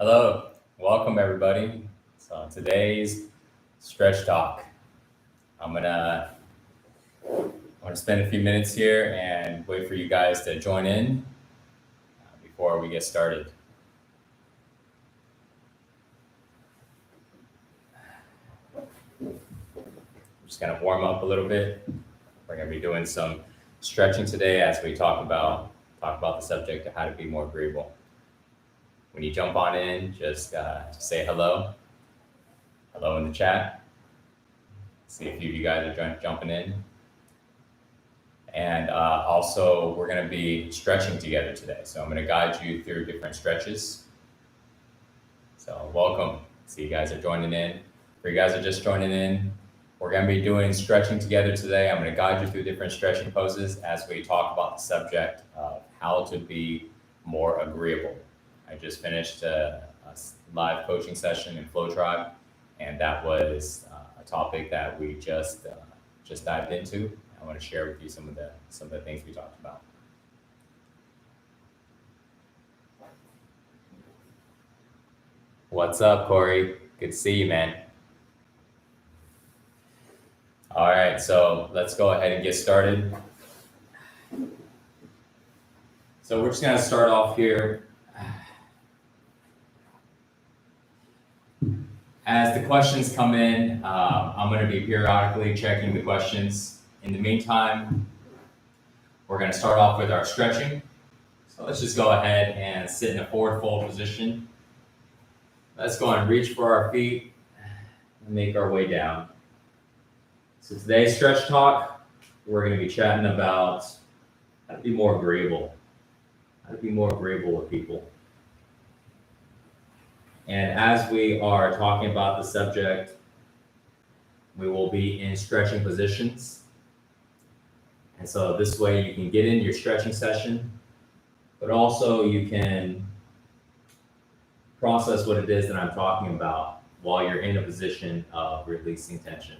Hello, welcome everybody. So today's stretch talk. I'm gonna spend a few minutes here and wait for you guys to join in before we get started. Just gonna warm up a little bit. We're gonna be doing some stretching today as we talk about the subject of how to be more agreeable. When you jump on in, just say hello in the chat. See a few of you guys are jumping in. And also, we're going to be stretching together today. So I'm going to guide you through different stretches. So welcome. See you guys are joining in. For you guys are just joining in, we're going to be doing stretching together today. I'm going to guide you through different stretching poses as we talk about the subject of how to be more agreeable. I just finished a live coaching session in Flow Tribe, and that was a topic that we just dived into. I want to share with you some of the things we talked about. What's up, Corey? Good to see you, man. All right, so let's go ahead and get started. So we're just going to start off here. As the questions come in, I'm going to be periodically checking the questions. In the meantime, we're going to start off with our stretching. So let's just go ahead and sit in a forward fold position. Let's go and reach for our feet and make our way down. So today's stretch talk, we're going to be chatting about how to be more agreeable. How to be more agreeable with people. And as we are talking about the subject, we will be in stretching positions. And so this way you can get in your stretching session, but also you can process what it is that I'm talking about while you're in a position of releasing tension.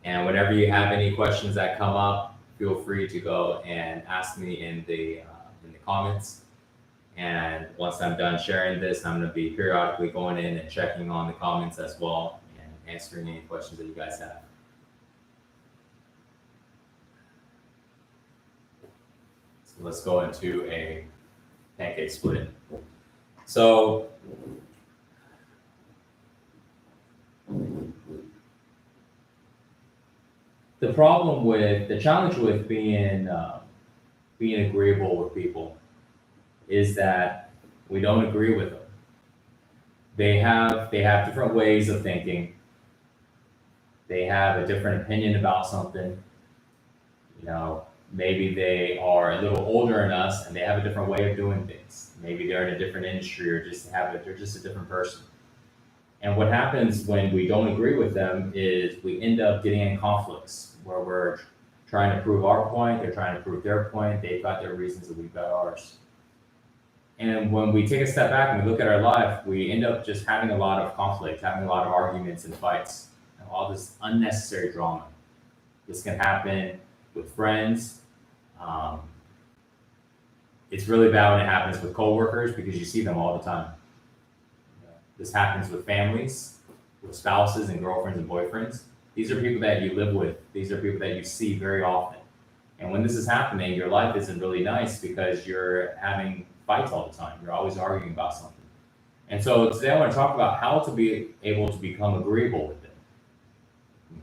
And whenever you have any questions that come up, feel free to go and ask me in the comments. And once I'm done sharing this, I'm going to be periodically going in and checking on the comments as well and answering any questions that you guys have. So let's go into a pancake split. So the challenge with being agreeable with people is that we don't agree with them. They have different ways of thinking. They have a different opinion about something. You know, maybe they are a little older than us and they have a different way of doing things. Maybe they're in a different industry or they're just a different person. And what happens when we don't agree with them is we end up getting in conflicts where we're trying to prove our point, they're trying to prove their point, they've got their reasons and we've got ours. And when we take a step back and we look at our life, we end up just having a lot of conflict, having a lot of arguments and fights, and all this unnecessary drama. This can happen with friends. It's really bad when it happens with coworkers because you see them all the time. This happens with families, with spouses and girlfriends and boyfriends. These are people that you live with. These are people that you see very often. And when this is happening, your life isn't really nice because you're having fights all the time. You're always arguing about something. And so today I want to talk about how to be able to become agreeable with them.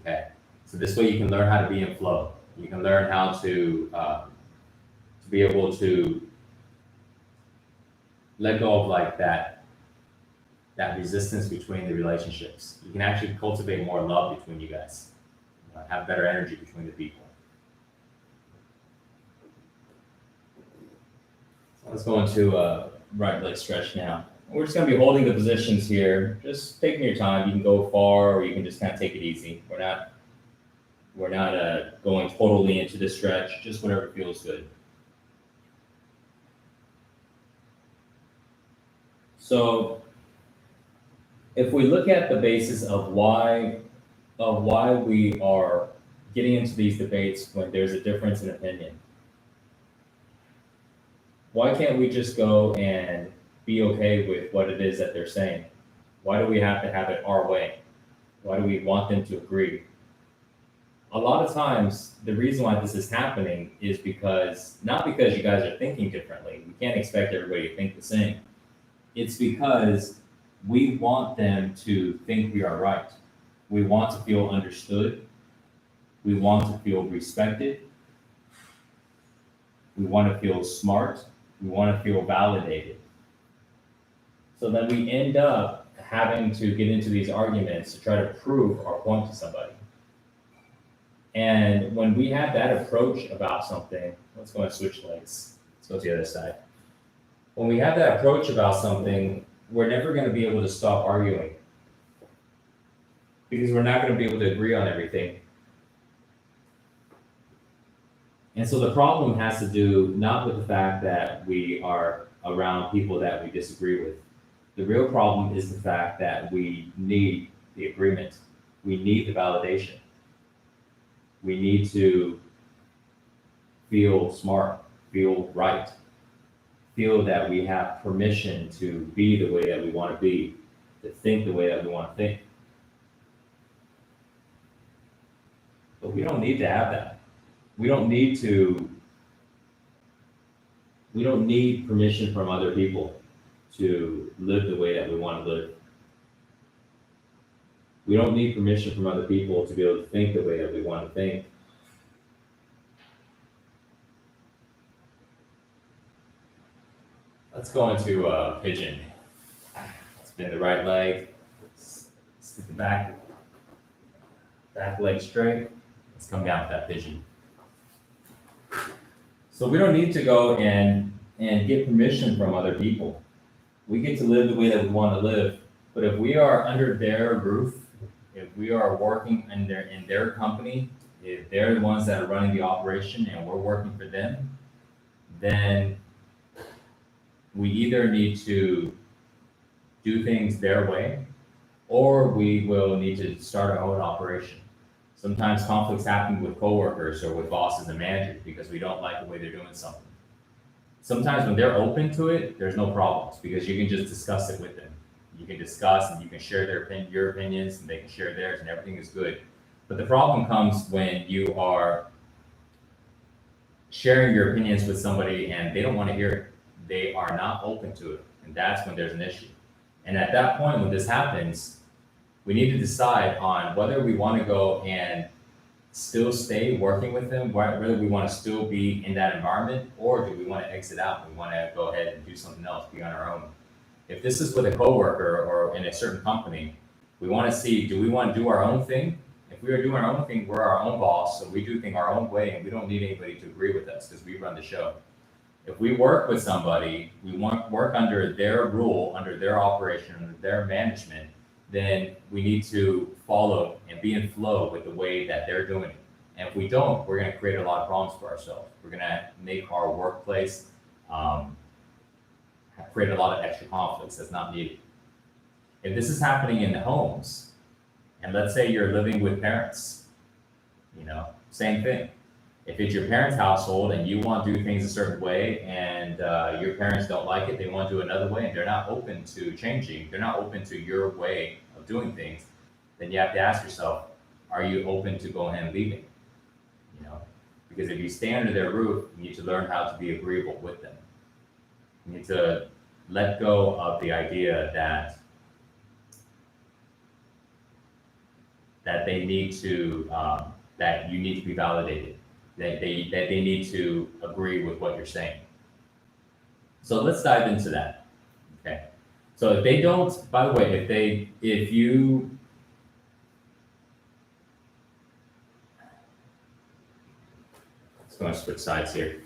Okay. So this way you can learn how to be in flow. You can learn how to be able to let go of like that resistance between the relationships. You can actually cultivate more love between you guys. Have better energy between the people. Let's go into a right leg stretch now. We're just going to be holding the positions here, just taking your time. You can go far or you can just kind of take it easy. We're not going totally into the stretch, just whatever feels good. So if we look at the basis of why we are getting into these debates when there's a difference in opinion, why can't we just go and be okay with what it is that they're saying? Why do we have to have it our way? Why do we want them to agree? A lot of times, the reason why this is happening is not because you guys are thinking differently. We can't expect everybody to think the same. It's because we want them to think we are right. We want to feel understood. We want to feel respected. We want to feel smart. We want to feel validated. So then we end up having to get into these arguments to try to prove our point to somebody. And when we have that approach about something, let's go and switch legs. Let's go to the other side. When we have that approach about something, we're never going to be able to stop arguing because we're not going to be able to agree on everything. And so the problem has to do not with the fact that we are around people that we disagree with. The real problem is the fact that we need the agreement. We need the validation. We need to feel smart, feel right, feel that we have permission to be the way that we want to be, to think the way that we want to think. But we don't need to have that. We don't need permission from other people to live the way that we want to live. We don't need permission from other people to be able to think the way that we want to think. Let's go into pigeon. Spin the right leg, stick the back leg straight. Let's come down with that pigeon. So we don't need to go and get permission from other people. We get to live the way that we want to live. But if we are under their roof, if we are working in their company, if they're the ones that are running the operation and we're working for them, then we either need to do things their way or we will need to start our own operation. Sometimes conflicts happen with coworkers or with bosses and managers because we don't like the way they're doing something. Sometimes when they're open to it, there's no problems because you can just discuss it with them. You can discuss and you can share your opinions and they can share theirs and everything is good. But the problem comes when you are sharing your opinions with somebody and they don't want to hear it. They are not open to it. And that's when there's an issue. And at that point, when this happens, we need to decide on whether we want to go and still stay working with them, whether we want to still be in that environment, or do we want to exit out? We want to go ahead and do something else, be on our own. If this is with a coworker or in a certain company, we want to see, do we want to do our own thing? If we are doing our own thing, we're our own boss, so we do things our own way, and we don't need anybody to agree with us because we run the show. If we work with somebody, we want to work under their rule, under their operation, under their management, then we need to follow and be in flow with the way that they're doing it. And if we don't, we're going to create a lot of problems for ourselves. We're going to make our workplace create a lot of extra conflicts that's not needed. If this is happening in the homes, and let's say you're living with parents, same thing. If it's your parents' household and you want to do things a certain way and your parents don't like it, they want to do another way and they're not open to changing, they're not open to your way of doing things, then you have to ask yourself, are you open to going and leaving? Because if you stay under their roof, you need to learn how to be agreeable with them. You need to let go of the idea that they need to, that you need to be validated, that they need to agree with what you're saying. So let's dive into that. Okay. So if they don't, by the way, if you, let's go and switch sides here.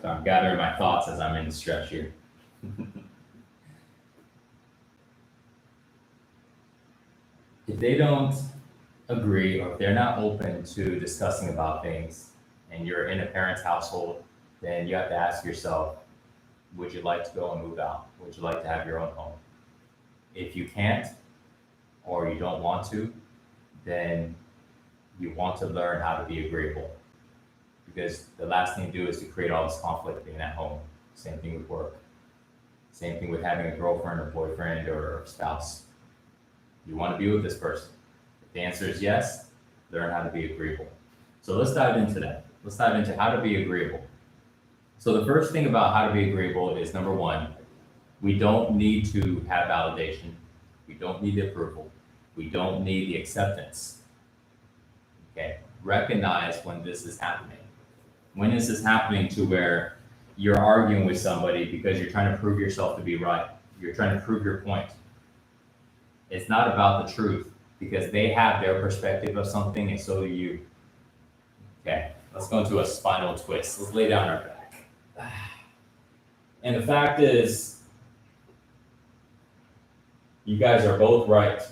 So I'm gathering my thoughts as I'm in the stretch here. If they don't agree or if they're not open to discussing about things and you're in a parent's household, then you have to ask yourself, would you like to go and move out? Would you like to have your own home? If you can't or you don't want to, then you want to learn how to be agreeable. because the last thing to do is to create all this conflict being at home. Same thing with work. Same thing with having a girlfriend or boyfriend or spouse. You want to be with this person. If the answer is yes, learn how to be agreeable. So let's dive into that. Let's dive into how to be agreeable. So the first thing about how to be agreeable is, number one, we don't need to have validation. We don't need the approval. We don't need the acceptance. Okay, recognize when this is happening. When is this happening to where you're arguing with somebody because you're trying to prove yourself to be right? You're trying to prove your point. It's not about the truth, because they have their perspective of something and so do you. Okay, let's go into a spinal twist. Let's lay down our back. And the fact is, you guys are both right.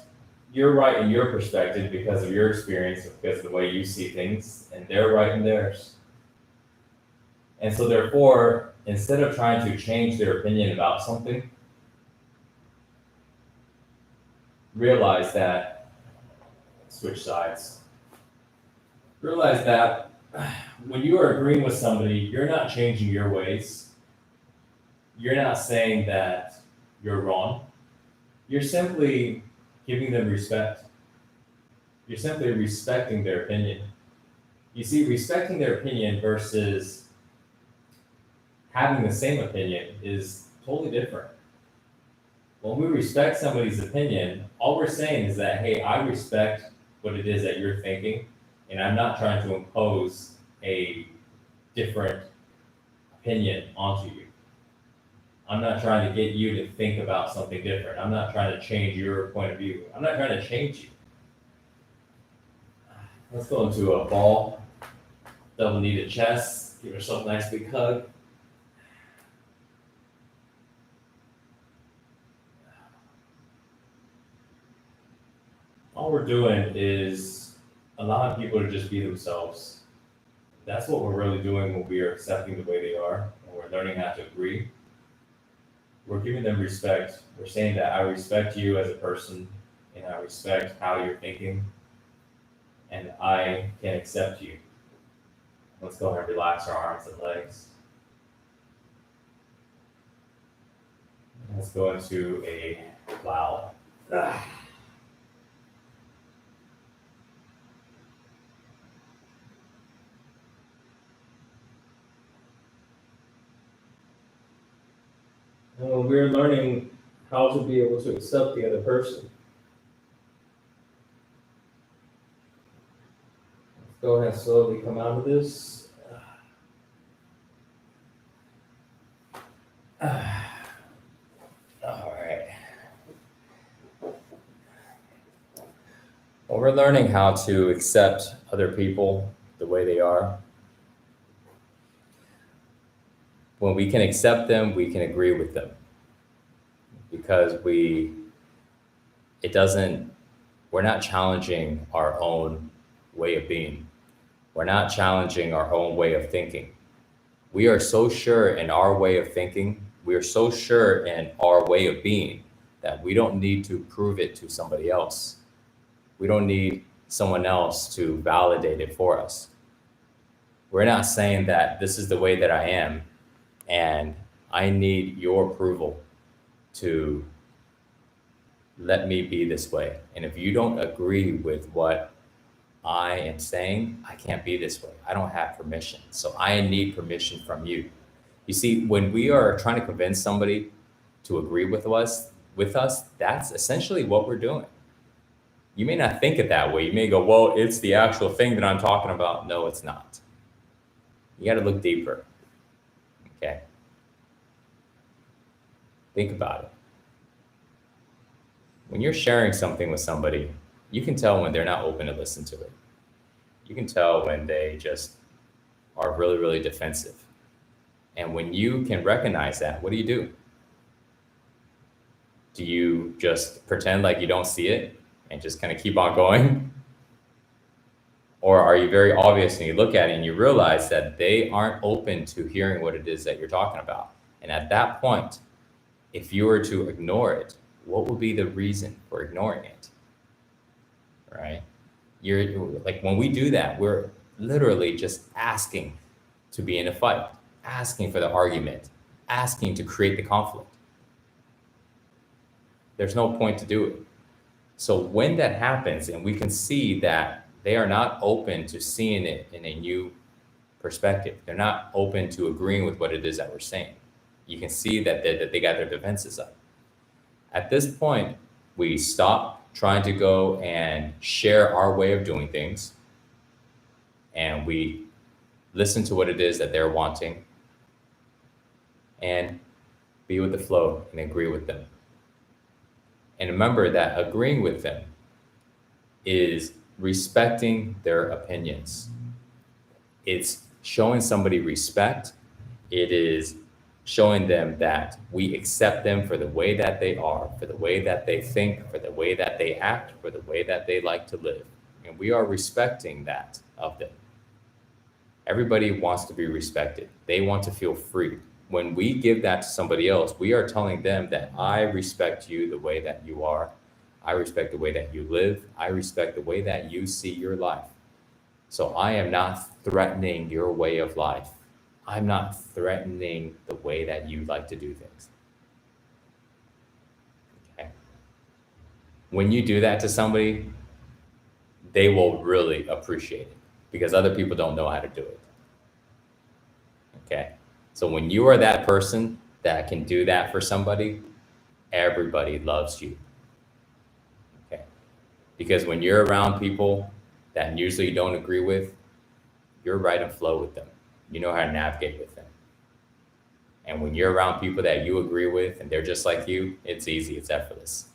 You're right in your perspective because of your experience, because of the way you see things, and they're right in theirs. And so therefore, instead of trying to change their opinion about something, realize that, switch sides. Realize that when you are agreeing with somebody, you're not changing your ways. You're not saying that you're wrong. You're simply giving them respect. You're simply respecting their opinion. You see, respecting their opinion versus having the same opinion is totally different. When we respect somebody's opinion, all we're saying is that, hey, I respect what it is that you're thinking, and I'm not trying to impose a different opinion onto you. I'm not trying to get you to think about something different. I'm not trying to change your point of view. I'm not trying to change you. Let's go into a ball, double knee to chest, give yourself a nice big hug. All we're doing is allowing people to just be themselves. That's what we're really doing when we are accepting the way they are, and we're learning how to agree. We're giving them respect. We're saying that I respect you as a person, and I respect how you're thinking, and I can accept you. Let's go ahead and relax our arms and legs. Let's go into a plow. We're learning how to be able to accept the other person. Let's go ahead and slowly come out of this. All right. Well, we're learning how to accept other people the way they are. When we can accept them, we can agree with them, because we're not challenging our own way of being. We're not challenging our own way of thinking. We are so sure in our way of thinking, we are so sure in our way of being, that we don't need to prove it to somebody else. We don't need someone else to validate it for us. We're not saying that this is the way that I am, and I need your approval to let me be this way. And if you don't agree with what I am saying, I can't be this way. I don't have permission. So I need permission from you. You see, when we are trying to convince somebody to agree with us, that's essentially what we're doing. You may not think it that way. You may go, well, it's the actual thing that I'm talking about. No, it's not. You got to look deeper. Okay. Think about it. When you're sharing something with somebody, you can tell when they're not open to listen to it. You can tell when they just are really, really defensive. And when you can recognize that, what do? Do you just pretend like you don't see it and just kind of keep on going? Or are you very obvious and you look at it and you realize that they aren't open to hearing what it is that you're talking about? And at that point, if you were to ignore it, what would be the reason for ignoring it? Right? You're like, when we do that, we're literally just asking to be in a fight, asking for the argument, asking to create the conflict. There's no point to do it. So when that happens and we can see that they are not open to seeing it in a new perspective, they're not open to agreeing with what it is that we're saying. You can see that they got their defenses up. At this point, we stop trying to go and share our way of doing things, and we listen to what it is that they're wanting and be with the flow and agree with them. And remember that agreeing with them is respecting their opinions. It's showing somebody respect. It is showing them that we accept them for the way that they are, for the way that they think, for the way that they act, for the way that they like to live. And we are respecting that of them. Everybody wants to be respected. They want to feel free. When we give that to somebody else, we are telling them that I respect you the way that you are. I respect the way that you live. I respect the way that you see your life. So I am not threatening your way of life. I'm not threatening the way that you like to do things. Okay. When you do that to somebody, they will really appreciate it because other people don't know how to do it. Okay. So when you are that person that can do that for somebody, everybody loves you. Okay. Because when you're around people that usually you don't agree with, you're right in flow with them. You know how to navigate with them. And when you're around people that you agree with and they're just like you, it's easy, it's effortless.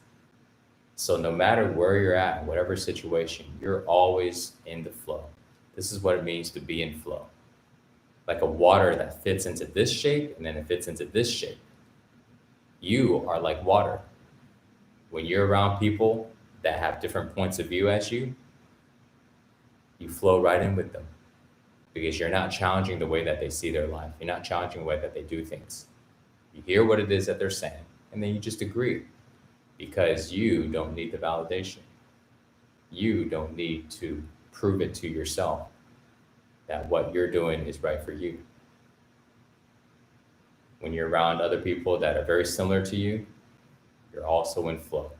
So no matter where you're at, whatever situation, you're always in the flow. This is what it means to be in flow. Like a water that fits into this shape and then it fits into this shape. You are like water. When you're around people that have different points of view as you flow right in with them because you're not challenging the way that they see their life. You're not challenging the way that they do things. You hear what it is that they're saying and then you just agree because you don't need the validation. You don't need to prove it to yourself that what you're doing is right for you. When you're around other people that are very similar to you, you're also in flow.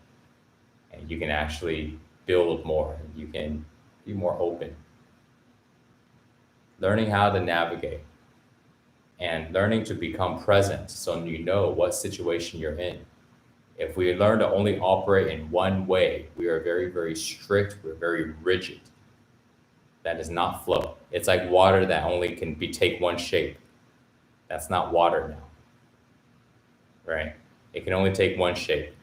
And you can actually build more. You can be more open. Learning how to navigate and learning to become present so you know what situation you're in. If we learn to only operate in one way, we are very, very strict, we're very rigid. That is not flow. It's like water that only can take one shape. That's not water now, right? It can only take one shape.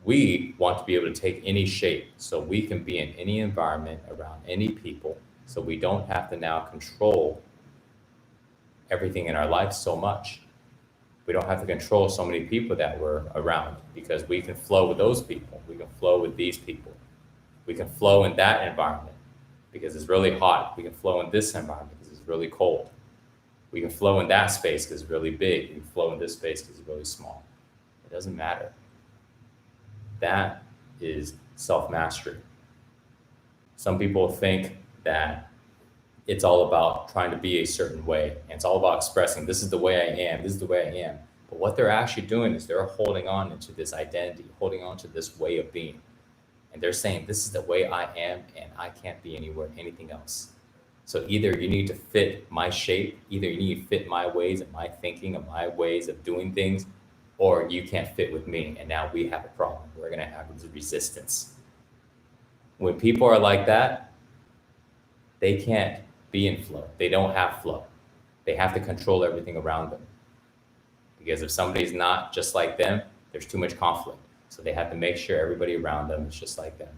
We want to be able to take any shape so we can be in any environment around any people so we don't have to now control everything in our life so much. We don't have to control so many people that we're around because we can flow with those people. We can flow with these people. We can flow in that environment because it's really hot. We can flow in this environment because it's really cold. We can flow in that space because it's really big. We can flow in this space because it's really small. It doesn't matter. That is self-mastery. Some people think that it's all about trying to be a certain way. And it's all about expressing, this is the way I am, this is the way I am. But what they're actually doing is they're holding on to this identity, holding on to this way of being. And they're saying, this is the way I am, and I can't be anything else. So either you need to fit my shape, either you need to fit my ways and my thinking and my ways of doing things, or you can't fit with me. And now we have a problem. We're going to have resistance. When people are like that, they can't be in flow. They don't have flow. They have to control everything around them. Because if somebody's not just like them, there's too much conflict. So they have to make sure everybody around them is just like them.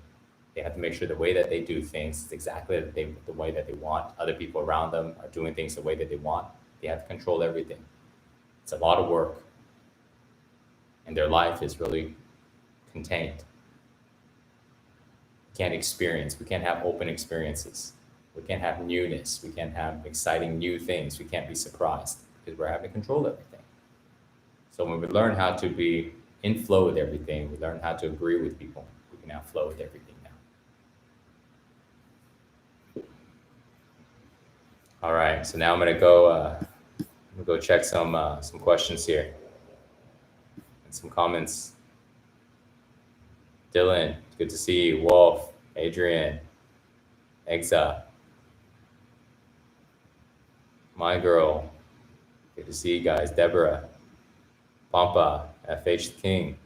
They have to make sure the way that they do things is exactly the way that they want. Other people around them are doing things the way that they want. They have to control everything. It's a lot of work. And their life is really contained. We can't experience. We can't have open experiences. We can't have newness. We can't have exciting new things. We can't be surprised because we're having to control everything. So when we learn how to be in flow with everything, we learn how to agree with people, we can now flow with everything now. All right, so now I'm gonna go check some questions here and some comments. Dylan, good to see you. Wolf, Adrian, Exa, my girl, good to see you guys. Deborah, Pampa, FH King.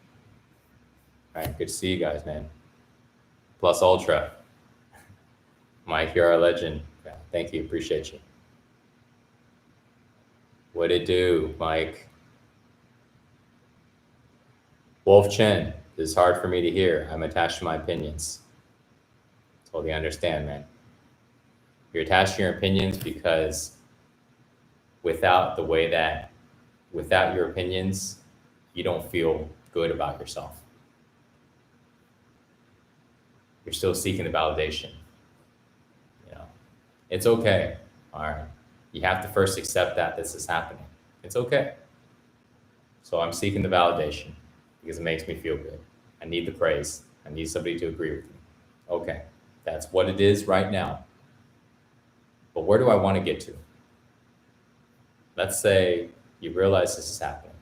All right, good to see you guys, man. Plus Ultra, Mike, you're our legend. Yeah, thank you, appreciate you. What it do, Mike? Wolf Chen, this is hard for me to hear. I'm attached to my opinions. Totally understand, man. You're attached to your opinions because without your opinions, you don't feel good about yourself. You're still seeking the validation. You know, it's okay. All right. You have to first accept that this is happening. It's okay. So I'm seeking the validation because it makes me feel good. I need the praise. I need somebody to agree with me. Okay. That's what it is right now. But where do I want to get to? Let's say you realize this is happening.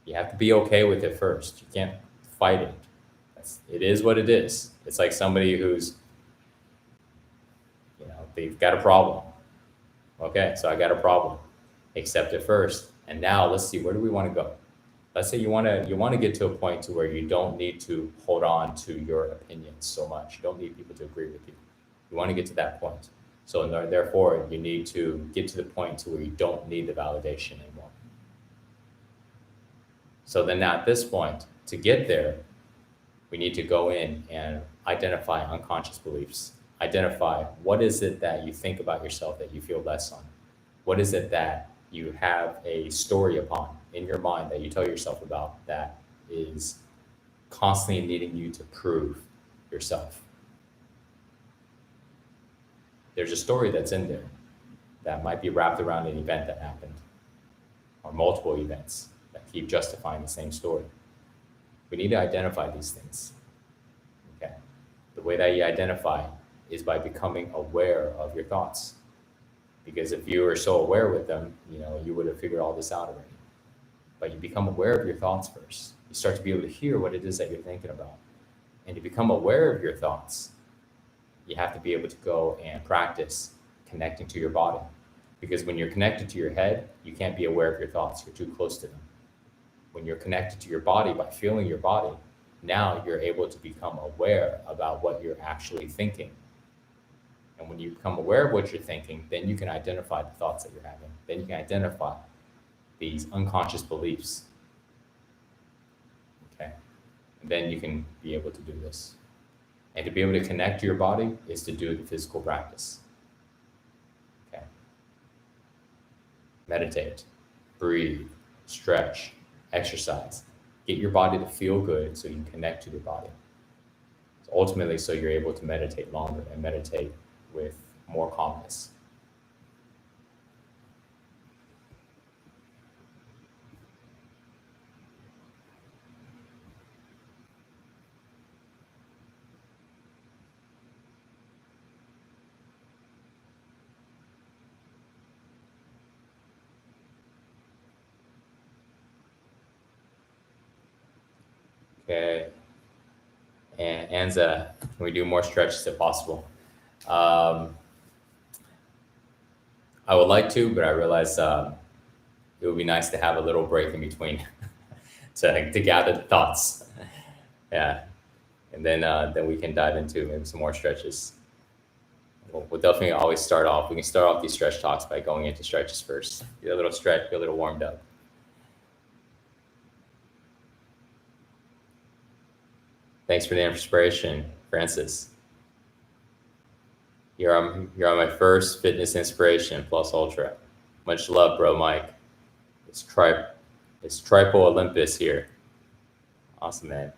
You have to be okay with it first. You can't fight it. It is what it is. It's like somebody who's, they've got a problem. Okay, so I got a problem. Accept it first. And now let's see, where do we want to go? Let's say you want to get to a point to where you don't need to hold on to your opinions so much. You don't need people to agree with you. You want to get to that point. So therefore, you need to get to the point to where you don't need the validation anymore. So then at this point, to get there, we need to go in and identify unconscious beliefs. Identify what is it that you think about yourself that you feel less on? What is it that you have a story upon in your mind that you tell yourself about that is constantly needing you to prove yourself? There's a story that's in there that might be wrapped around an event that happened or multiple events that keep justifying the same story. We need to identify these things. Okay. The way that you identify is by becoming aware of your thoughts. Because if you were so aware with them, you would have figured all this out already. But you become aware of your thoughts first. You start to be able to hear what it is that you're thinking about. And to become aware of your thoughts, you have to be able to go and practice connecting to your body. Because when you're connected to your head, you can't be aware of your thoughts. You're too close to them. When you're connected to your body by feeling your body, now you're able to become aware about what you're actually thinking. And when you become aware of what you're thinking, then you can identify the thoughts that you're having. Then you can identify these unconscious beliefs. Okay? And then you can be able to do this. And to be able to connect to your body is to do the physical practice. Okay? Meditate, breathe, stretch, exercise. Get your body to feel good so you can connect to your body. So ultimately, so you're able to meditate longer and meditate with more calmness. Okay. And Anza, can we do more stretches if possible? I would like to, but I realize it would be nice to have a little break in between to gather the thoughts. Yeah. And then we can dive into maybe some more stretches. We'll definitely always start off. We can start off these stretch talks by going into stretches first. Get a little stretch, get a little warmed up. Thanks for the inspiration, Francis. You're on my first fitness inspiration, plus ultra. Much love, bro, Mike. It's Triple Olympus here. Awesome, man.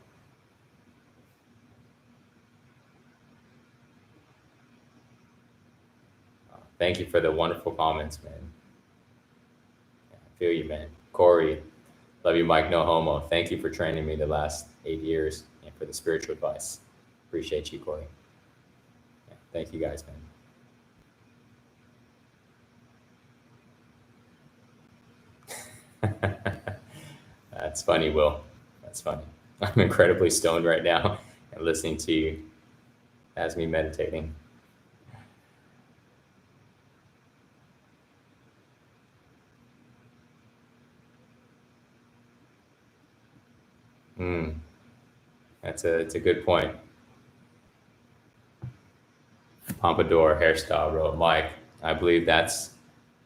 Thank you for the wonderful comments, man. I feel you, man. Corey, love you, Mike. No homo. Thank you for training me the last 8 years and for the spiritual advice. Appreciate you, Corey. Yeah, thank you guys, man. That's funny, Will. That's funny. I'm incredibly stoned right now, and listening to you has me meditating. Mm, it's a good point. Pompadour hairstyle, bro. Mike, I believe that's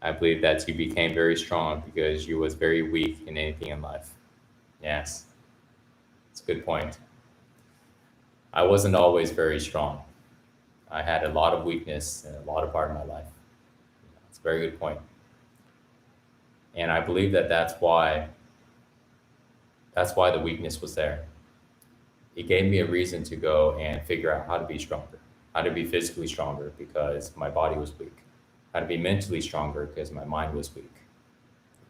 I believe that you became very strong because you was very weak in anything in life. Yes, it's a good point. I wasn't always very strong. I had a lot of weakness in a lot of part of my life. It's a very good point. And I believe that that's why the weakness was there. It gave me a reason to go and figure out how to be stronger, how to be physically stronger because my body was weak, how to be mentally stronger because my mind was weak,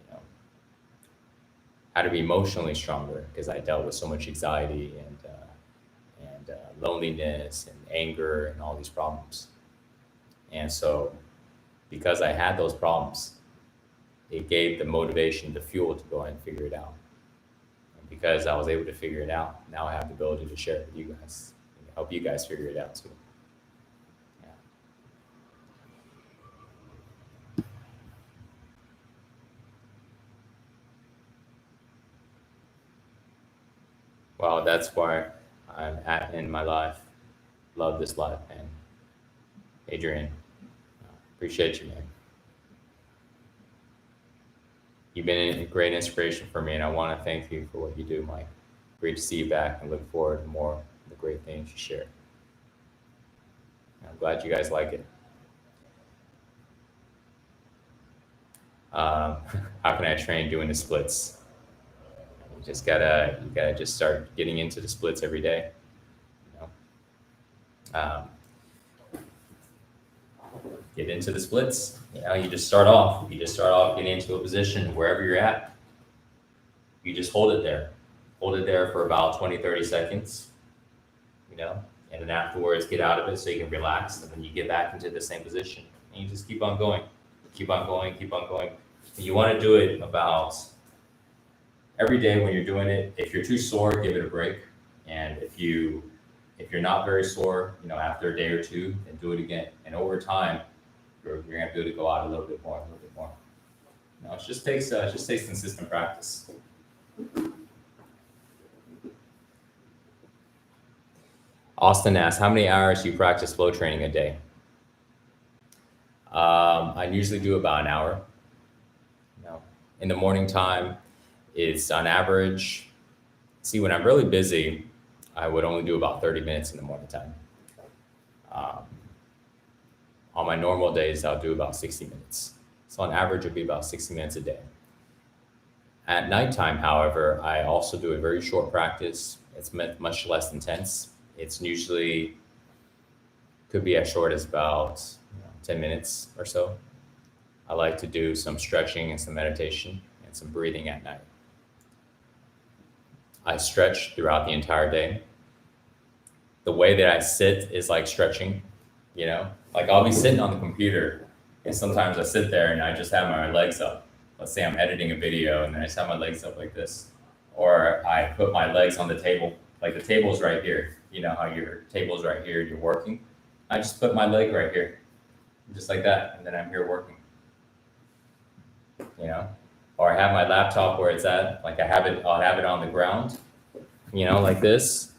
you know, how to be emotionally stronger because I dealt with so much anxiety and loneliness and anger and all these problems. And so, because I had those problems, it gave the motivation, the fuel to go and figure it out. And because I was able to figure it out, now I have the ability to share it with you guys, and help you guys figure it out too. Yeah. Well, that's where I'm at in my life. Love this life, man. Adrian, appreciate you, man. You've been a great inspiration for me, and I want to thank you for what you do, Mike. Great to see you back and look forward to more of the great things you share. I'm glad you guys like it. Um, how can I train doing the splits? You gotta just start getting into the splits every day. You know, get into the splits. You know, you just start off. You just start off getting into a position wherever you're at. You just hold it there. Hold it there for about 20, 30 seconds, you know, and then afterwards get out of it so you can relax. And then you get back into the same position. And you just keep on going, keep on going, keep on going. And you want to do it about every day when you're doing it. If you're too sore, give it a break. And if you're not very sore, you know, after a day or two, then do it again. And over time, you're gonna be able to go out a little bit more, a little bit more. No, it just takes consistent practice. Austin asks, how many hours do you practice flow training a day? I usually do about an hour. You know, in the morning time, it's on average. See, when I'm really busy, I would only do about 30 minutes in the morning time. Um, on my normal days, I'll do about 60 minutes. So on average, it'd be about 60 minutes a day. At nighttime, however, I also do a very short practice. It's much less intense. It's usually could be as short as about 10 minutes or so. I like to do some stretching and some meditation and some breathing at night. I stretch throughout the entire day. The way that I sit is like stretching, you know, like I'll be sitting on the computer and sometimes I sit there and I just have my legs up. Let's say I'm editing a video and then I just have my legs up like this. Or I put my legs on the table, like the table's right here. You know how your table's right here, you're working. I just put my leg right here, just like that, and then I'm here working. You know, or I have my laptop where it's at, like I'll have it on the ground, you know, like this.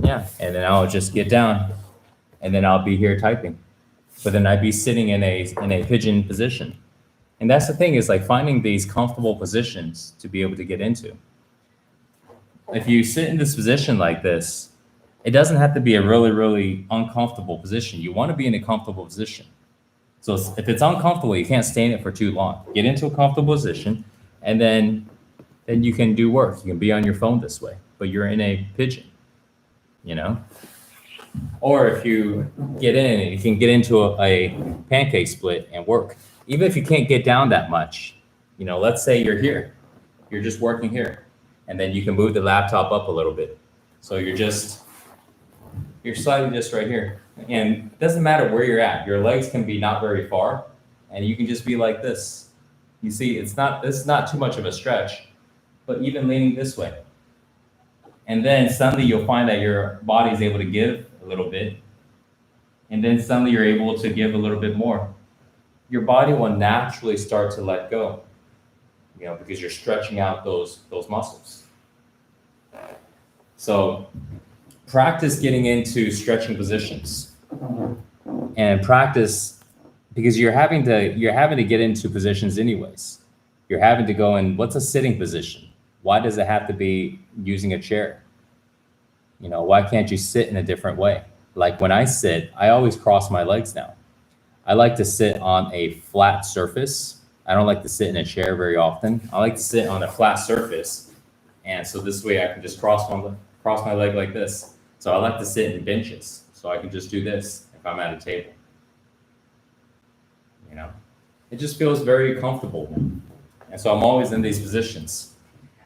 Yeah, and then I'll just get down, and then I'll be here typing. But then I'd be sitting in a pigeon position, and that's the thing is like finding these comfortable positions to be able to get into. If you sit in this position like this, it doesn't have to be a really, really uncomfortable position. You want to be in a comfortable position. So if it's uncomfortable, you can't stay in it for too long. Get into a comfortable position, and then you can do work. You can be on your phone this way, but you're in a pigeon, you know? Or if you get in, you can get into a pancake split and work. Even if you can't get down that much, you know, let's say you're here, you're just working here, and then you can move the laptop up a little bit. So you're slightly just right here. And it doesn't matter where you're at. Your legs can be not very far, and you can just be like this. You see, this is not too much of a stretch, but even leaning this way. And then suddenly you'll find that your body is able to give a little bit. And then suddenly you're able to give a little bit more. Your body will naturally start to let go, because you're stretching out those muscles. So practice getting into stretching positions, and practice, because you're having to get into positions anyways. You're having to go in, what's a sitting position? Why does it have to be using a chair? Why can't you sit in a different way? Like when I sit, I always cross my legs now. I like to sit on a flat surface. I don't like to sit in a chair very often. I like to sit on a flat surface. And so this way I can just cross my leg like this. So I like to sit in benches. So I can just do this if I'm at a table. It just feels very comfortable. And so I'm always in these positions.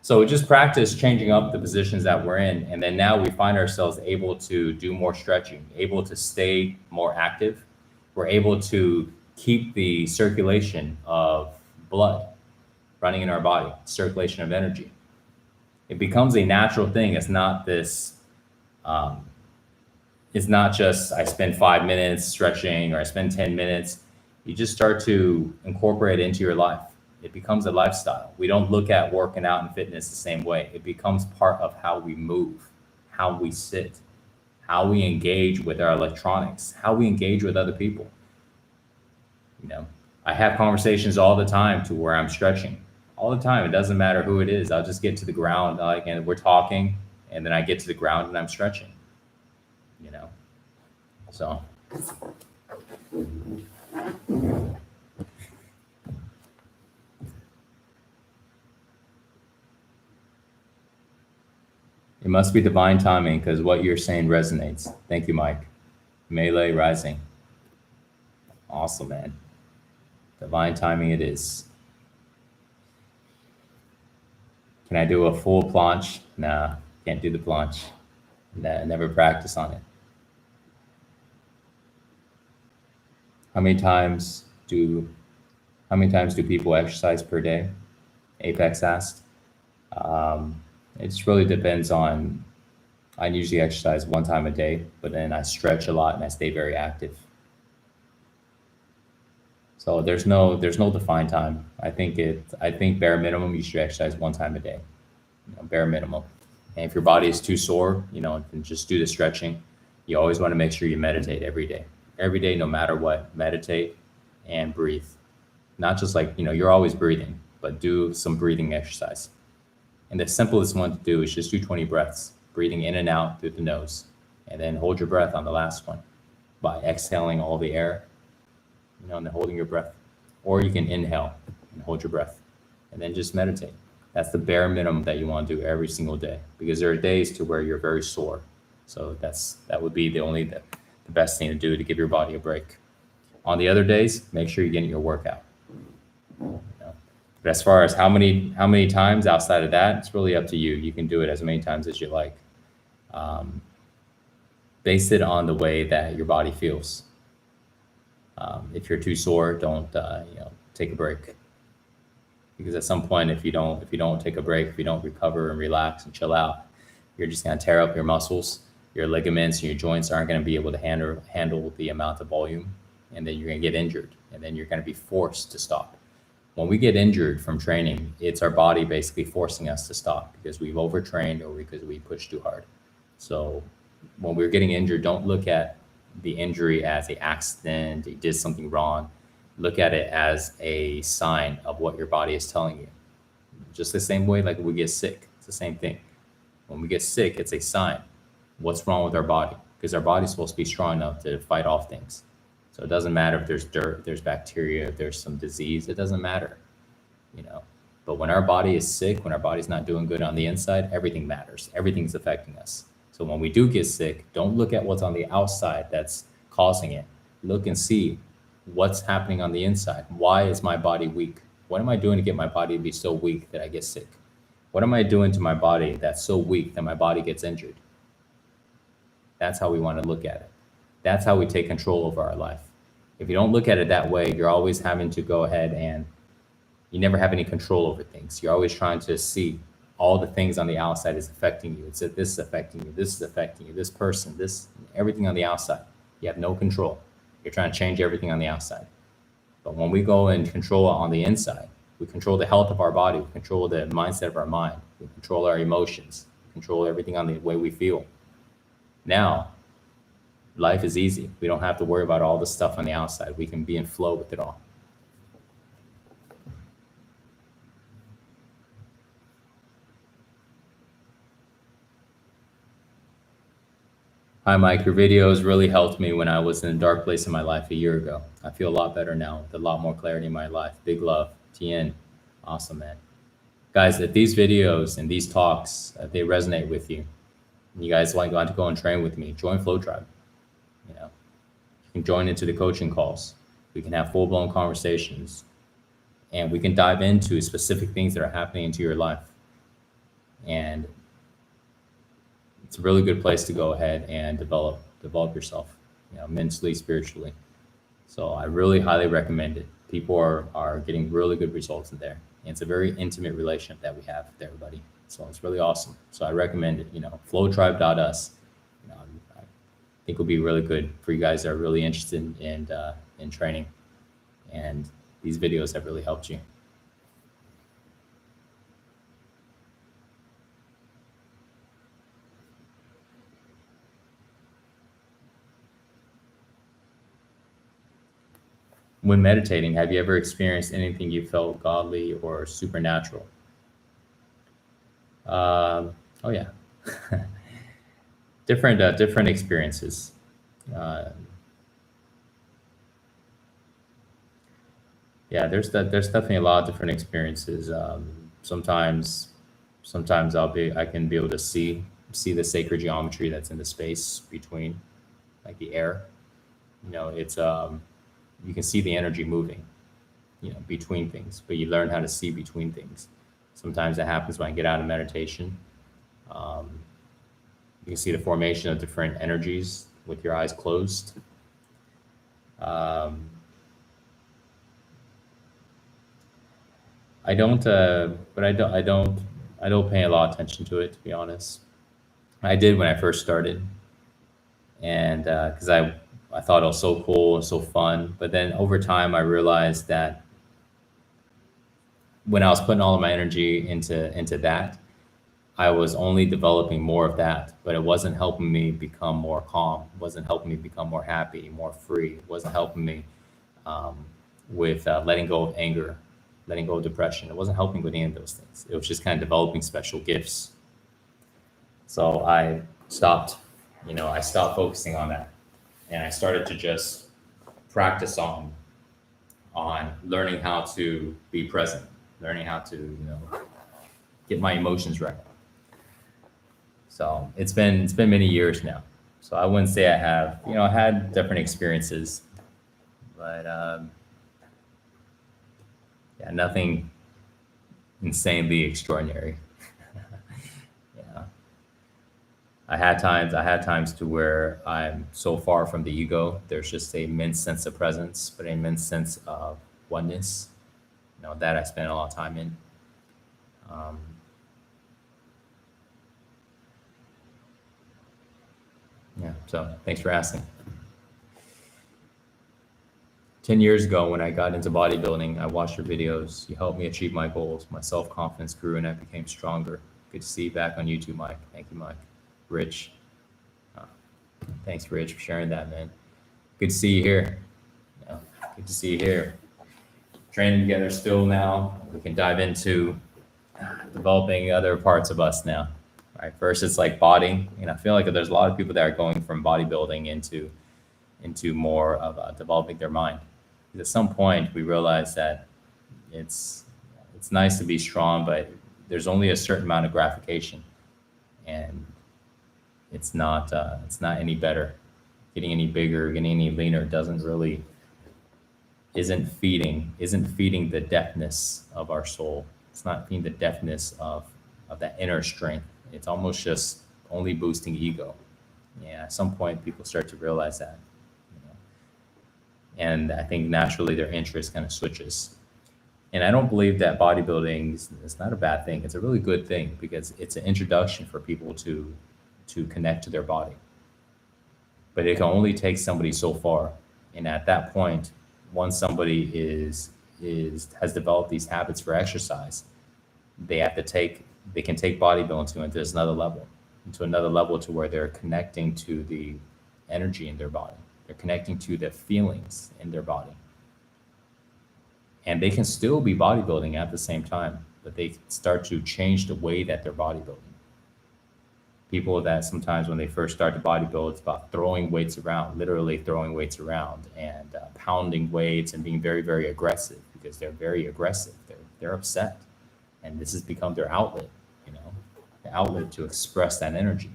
So just practice changing up the positions that we're in. And then now we find ourselves able to do more stretching, able to stay more active. We're able to keep the circulation of blood running in our body, circulation of energy. It becomes a natural thing. It's not this, it's not just I spend 5 minutes stretching or I spend 10 minutes. You just start to incorporate it into your life. It becomes a lifestyle. We don't look at working out and fitness the same way. It becomes part of how we move, how we sit, how we engage with our electronics, how we engage with other people. I have conversations all the time to where I'm stretching all the time. It doesn't matter who it is. I'll just get to the ground, and we're talking, and then I get to the ground and I'm stretching, so. It must be divine timing because what you're saying resonates. Thank you, Mike. Melee rising. Awesome, man. Divine timing it is. Can I do a full planche? Nah, can't do the planche. Never practice on it. How many times do people exercise per day? Apex asked. It just really depends on, I usually exercise 1 time a day, but then I stretch a lot and I stay very active. So there's no defined time. I think bare minimum you should exercise 1 time a day, bare minimum. And if your body is too sore, then just do the stretching. You always want to make sure you meditate every day, no matter what. Meditate and breathe. Not just like, you're always breathing, but do some breathing exercise. And the simplest one to do is just do 20 breaths, breathing in and out through the nose, and then hold your breath on the last one by exhaling all the air, and then holding your breath. Or you can inhale and hold your breath, and then just meditate. That's the bare minimum that you want to do every single day, because there are days to where you're very sore. So that would be the best thing to do to give your body a break. On the other days, make sure you're getting your workout. But as far as how many times outside of that, it's really up to you. You can do it as many times as you like. Base it on the way that your body feels. If you're too sore, don't take a break. Because at some point, if you don't take a break, if you don't recover and relax and chill out, you're just going to tear up your muscles. Your ligaments and your joints aren't going to be able to handle the amount of volume, and then you're going to get injured, and then you're going to be forced to stop. When we get injured from training, it's our body basically forcing us to stop because we've overtrained or because we pushed too hard. So when we're getting injured, don't look at the injury as an accident, you did something wrong. Look at it as a sign of what your body is telling you. Just the same way like we get sick, it's the same thing. When we get sick, it's a sign. What's wrong with our body? Because our body's supposed to be strong enough to fight off things. So it doesn't matter if there's dirt, if there's bacteria, if there's some disease, it doesn't matter, But when our body is sick, when our body's not doing good on the inside, everything matters. Everything's affecting us. So when we do get sick, don't look at what's on the outside that's causing it. Look and see what's happening on the inside. Why is my body weak? What am I doing to get my body to be so weak that I get sick? What am I doing to my body that's so weak that my body gets injured? That's how we want to look at it. That's how we take control over our life. If you don't look at it that way, you're always having to go ahead and, You never have any control over things. You're always trying to see all the things on the outside is affecting you. It's that this is affecting you, this is affecting you, this person, this, everything on the outside. You have no control. You're trying to change everything on the outside. But when we go and control it on the inside, we control the health of our body, we control the mindset of our mind, we control our emotions, we control everything on the way we feel. Now, life is easy. We don't have to worry about all the stuff on the outside. We can be in flow with it all. Hi, Mike. Your videos really helped me when I was in a dark place in my life a year ago. I feel a lot better now with a lot more clarity in my life. Big love. Tien. Awesome, man. Guys, if these videos and these talks, if they resonate with you, and you guys want to go and train with me, join Flow Tribe. You know, you can join into the coaching calls. We can have full-blown conversations, and we can dive into specific things that are happening into your life. And it's a really good place to go ahead and develop yourself, you know, mentally, spiritually. So I really highly recommend it. People are getting really good results in there. And it's a very intimate relationship that we have with everybody. So it's really awesome. So I recommend it, you know, flowtribe.us. You know, I think will be really good for you guys that are really interested in training. And these videos have really helped you. When meditating, have you ever experienced anything you felt godly or supernatural? Oh yeah, different experiences. Yeah, there's definitely a lot of different experiences. Sometimes I can be able to see the sacred geometry that's in the space between, like the air. You know, it's you can see the energy moving, you know, between things, but you learn how to see between things. Sometimes that happens when I get out of meditation. You can see the formation of different energies with your eyes closed. I don't, but I don't pay a lot of attention to it, to be honest. I did when I first started, and because I thought it was so cool and so fun. But then over time, I realized that when I was putting all of my energy into that, I was only developing more of that, but it wasn't helping me become more calm. It wasn't helping me become more happy, more free. It wasn't helping me with letting go of anger, letting go of depression. It wasn't helping with any of those things. It was just kind of developing special gifts. So I stopped, I stopped focusing on that, and I started to just practice on learning how to be present, learning how to get my emotions right. So it's been many years now. So I wouldn't say I have, I had different experiences, but yeah, nothing insanely extraordinary. Yeah. I had times to where I'm so far from the ego. There's just a immense sense of presence, but an immense sense of oneness. That I spent a lot of time in. Yeah, so thanks for asking. 10 years ago, when I got into bodybuilding, I watched your videos. You helped me achieve my goals. My self-confidence grew and I became stronger. Good to see you back on YouTube, Mike. Thank you, Mike. Rich. Thanks, Rich, for sharing that, man. Good to see you here. Good to see you here. Training together still now. We can dive into developing other parts of us now. Right. First, it's like body. I feel like there's a lot of people that are going from bodybuilding into more of developing their mind. Because at some point, we realize that it's nice to be strong, but there's only a certain amount of gratification, and it's not any better. Getting any bigger, getting any leaner isn't feeding the depthness of our soul. It's not feeding the depthness of that inner strength. It's almost just only boosting ego. Yeah, at some point people start to realize that. And I think naturally their interest kind of switches. And I don't believe that bodybuilding is not a bad thing. It's a really good thing because it's an introduction for people to connect to their body. But it can only take somebody so far. And at that point, once somebody has developed these habits for exercise, they can take bodybuilding into another level to where they're connecting to the energy in their body. They're connecting to the feelings in their body. And they can still be bodybuilding at the same time, but they start to change the way that they're bodybuilding. People that sometimes when they first start to bodybuild, it's about throwing weights around, literally throwing weights around and pounding weights and being very, very aggressive because they're very aggressive. They're upset. And this has become their outlet, the outlet to express that energy.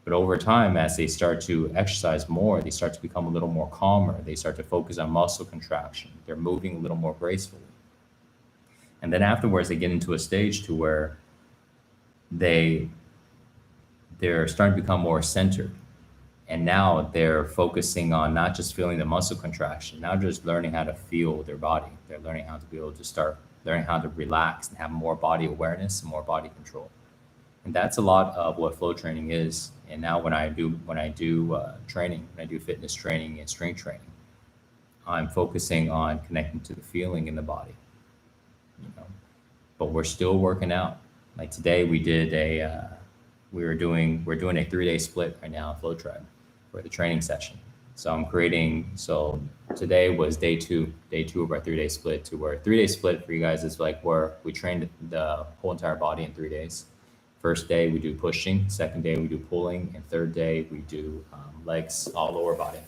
But over time, as they start to exercise more, they start to become a little more calmer. They start to focus on muscle contraction. They're moving a little more gracefully. And then afterwards, they get into a stage to where they're starting to become more centered. And now they're focusing on not just feeling the muscle contraction, now just learning how to feel their body. They're learning how to be able to start learning how to relax and have more body awareness and more body control. And that's a lot of what flow training is. And now when I do training, when I do fitness training and strength training, I'm focusing on connecting to the feeling in the body. But we're still working out. Like today, we're doing a 3-day split right now on Flow Tribe for the training session. So today was day two of our 3-day split, to where 3-day split for you guys is like where we trained the whole entire body in 3 days. First day we do pushing, second day we do pulling, and third day we do legs, all lower body.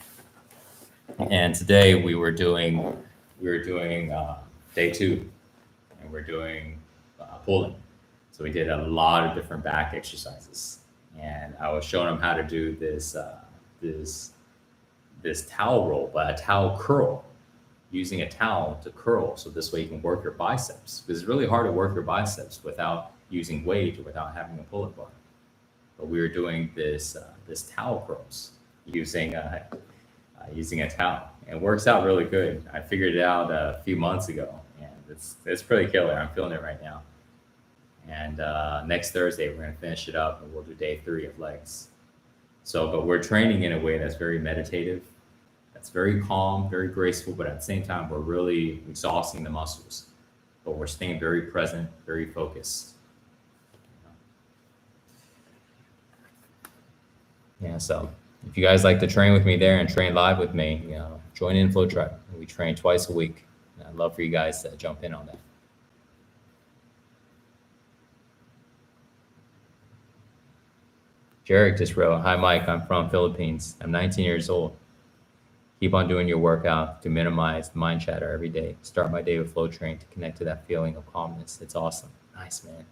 And today we were doing day 2, and we're doing pulling. So we did a lot of different back exercises, and I was showing them how to do this towel roll, but a towel curl, using a towel to curl. So this way you can work your biceps, because it's really hard to work your biceps without using weight or without having a pull-up bar. But we were doing this towel curls using a towel. And it works out really good. I figured it out a few months ago, and it's pretty killer. I'm feeling it right now. And next Thursday, we're going to finish it up, and we'll do day 3 of legs. But we're training in a way that's very meditative, that's very calm, very graceful, but at the same time, we're really exhausting the muscles. But we're staying very present, very focused. Yeah, so if you guys like to train with me there and train live with me, join in Flow Tribe. We train twice a week. And I'd love for you guys to jump in on that. Jarek just wrote, "Hi, Mike. I'm from Philippines. I'm 19 years old. Keep on doing your workout to minimize the mind chatter every day. Start my day with flow training to connect to that feeling of calmness. It's awesome." Nice, man.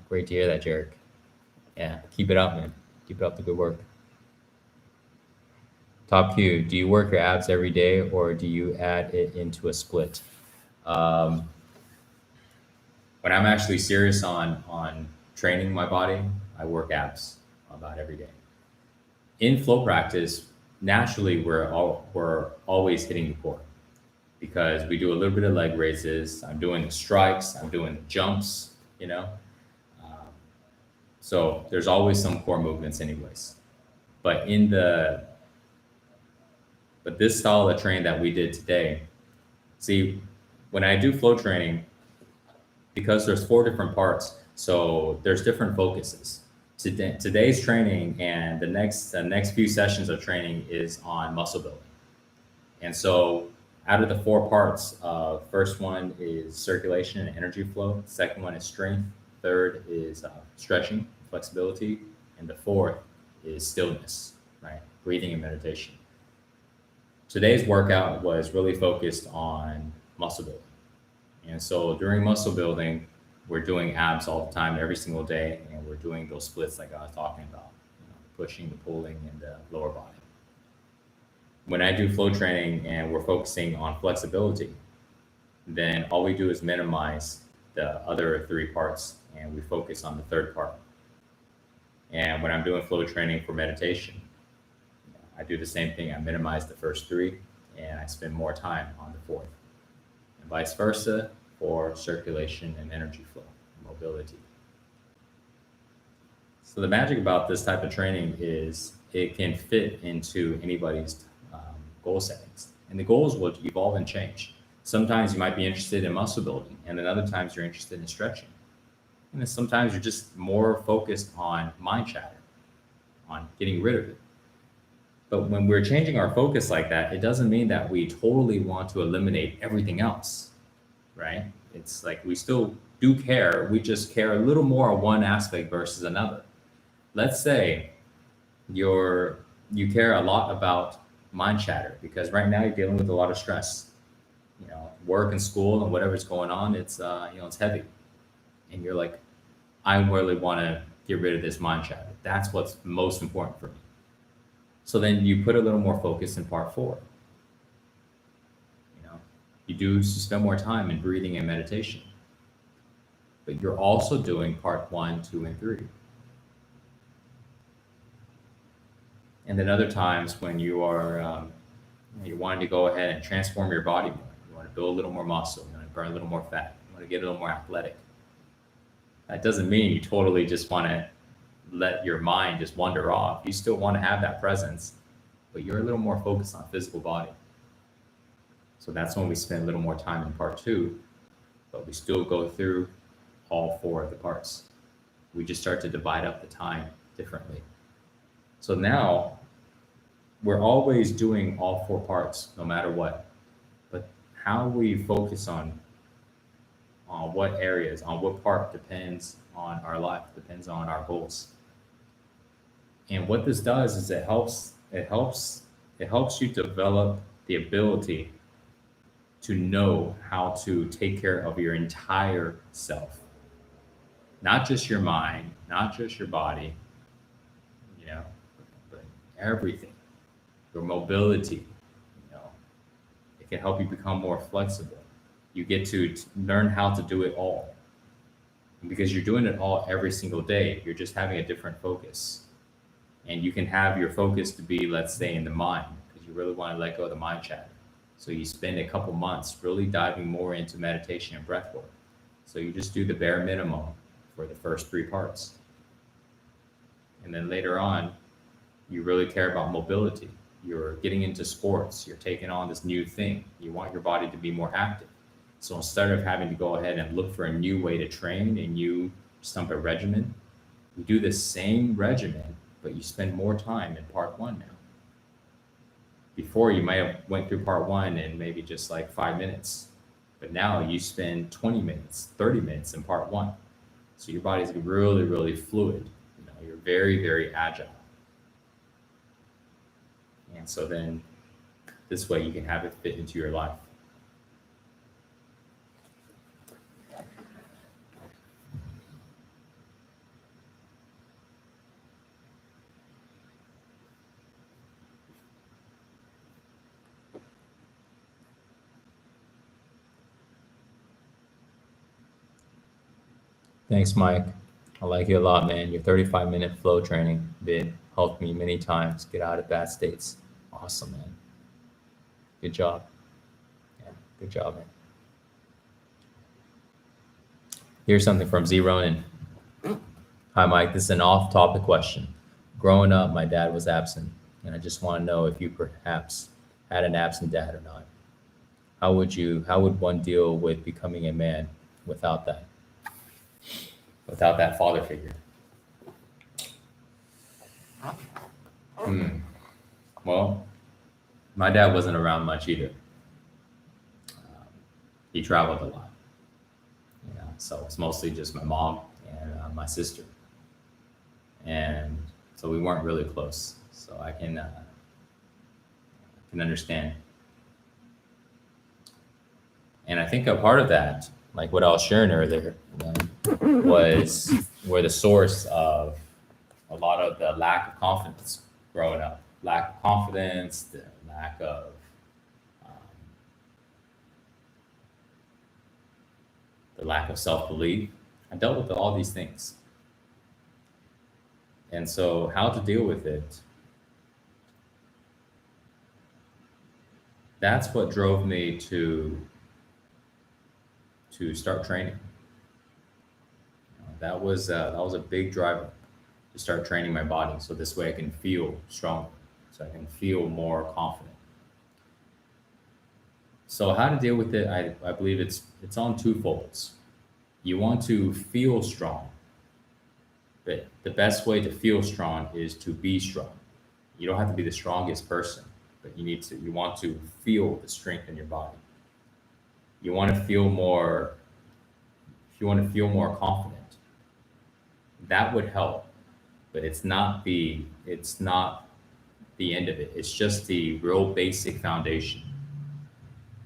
Great to hear that, Jarek. Yeah, keep it up, man. Keep up the good work. Top Q, do you work your abs every day, or do you add it into a split? When I'm actually serious on training my body, I work abs about every day. In flow practice, naturally we're always hitting the core, because we do a little bit of leg raises. I'm doing the strikes, I'm doing the jumps, so there's always some core movements anyways. But this style of training that we did today, see, when I do flow training, because there's 4 different parts, so there's different focuses. Today's training and the next few sessions of training is on muscle building. And so out of the 4 parts, first one is circulation and energy flow. Second one is strength. Third is stretching, flexibility. And the 4th is stillness, right? Breathing and meditation. Today's workout was really focused on muscle building. And so during muscle building, we're doing abs all the time, every single day, and we're doing those splits like I was talking about, pushing, the pulling, and the lower body. When I do flow training and we're focusing on flexibility, then all we do is minimize the other 3 parts, and we focus on the 3rd part. And when I'm doing flow training for meditation, I do the same thing. I minimize the first 3, and I spend more time on the 4th. and vice versa for circulation and energy flow, mobility. So the magic about this type of training is it can fit into anybody's goal settings. And the goals will evolve and change. Sometimes you might be interested in muscle building, and then other times you're interested in stretching. And then sometimes you're just more focused on mind chatter, on getting rid of it. But when we're changing our focus like that, it doesn't mean that we totally want to eliminate everything else, right? It's like we still do care, we just care a little more on one aspect versus another. Let's say you care a lot about mind chatter because right now you're dealing with a lot of stress. You know, work and school and whatever's going on, it's it's heavy. And you're like, I really want to get rid of this mind chatter. That's what's most important for me. So then you put a little more focus in part 4. You know, you spend more time in breathing and meditation. But you're also doing part 1, 2, and 3. And then other times when you are you're wanting to go ahead and transform your body more. You want to build a little more muscle. You want to burn a little more fat. You want to get a little more athletic. That doesn't mean you totally just want to let your mind just wander off. You still want to have that presence, but you're a little more focused on physical body. So that's when we spend a little more time in part 2, but we still go through all 4 of the parts. We just start to divide up the time differently. So now we're always doing all 4 parts no matter what, but how we focus on what areas, on what part depends on our life, depends on our goals. And what this does is it helps you develop the ability to know how to take care of your entire self. Not just your mind, not just your body, but everything. Your mobility, it can help you become more flexible. You get to learn how to do it all. And because you're doing it all every single day, you're just having a different focus. And you can have your focus to be, let's say, in the mind, because you really want to let go of the mind chatter. So you spend a couple months really diving more into meditation and breath work. So you just do the bare minimum for the first 3 parts. And then later on, you really care about mobility. You're getting into sports. You're taking on this new thing. You want your body to be more active. So instead of having to go ahead and look for a new way to train, a new a regimen, you do the same regimen, but you spend more time in part 1 now. Before, you might have went through part 1 in maybe just like 5 minutes, but now you spend 20 minutes, 30 minutes in part 1. So your body's really, really fluid. You're very, very agile. And so then this way you can have it fit into your life. Thanks, Mike. I like you a lot, man. Your 35-minute flow training vid helped me many times get out of bad states. Awesome, man. Good job. Yeah, good job, man. Here's something from Z Ronin. Hi, Mike. This is an off-topic question. Growing up, my dad was absent, and I just want to know if you perhaps had an absent dad or not. How would one deal with becoming a man without that father figure? Well, my dad wasn't around much either. He traveled a lot. So it's mostly just my mom and my sister. And so we weren't really close. So I can understand. And I think a part of that, like what I was sharing earlier, was where the source of a lot of the lack of confidence growing up. Lack of confidence, the lack of self-belief. I dealt with all these things. And so how to deal with it, that's what drove me to to start training. That was a big driver to start training my body, so this way I can feel stronger, so I can feel more confident. So how to deal with it? I believe it's on two folds. You want to feel strong, but the best way to feel strong is to be strong. You don't have to be the strongest person, but you want to feel the strength in your body. You want to feel more, if you want to feel more confident, that would help, but it's not the end of it. It's just the real basic foundation.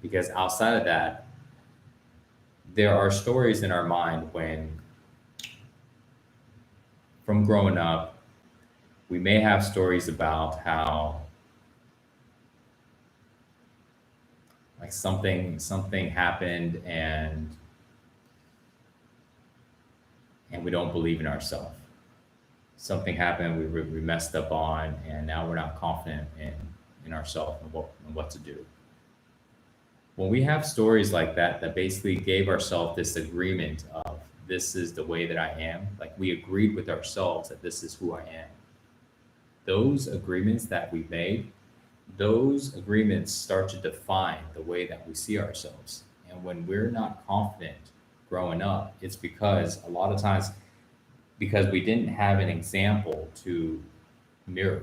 Because outside of that, there are stories in our mind when, from growing up, we may have stories about how like something happened and we don't believe in ourselves. Something happened we messed up on, and now we're not confident in ourselves and what to do. When we have stories like that, that basically gave ourselves this agreement of this is the way that I am, like we agreed with ourselves that this is who I am. Those agreements that we made, those agreements start to define the way that we see ourselves. And when we're not confident growing up, it's because a lot of times because we didn't have an example to mirror.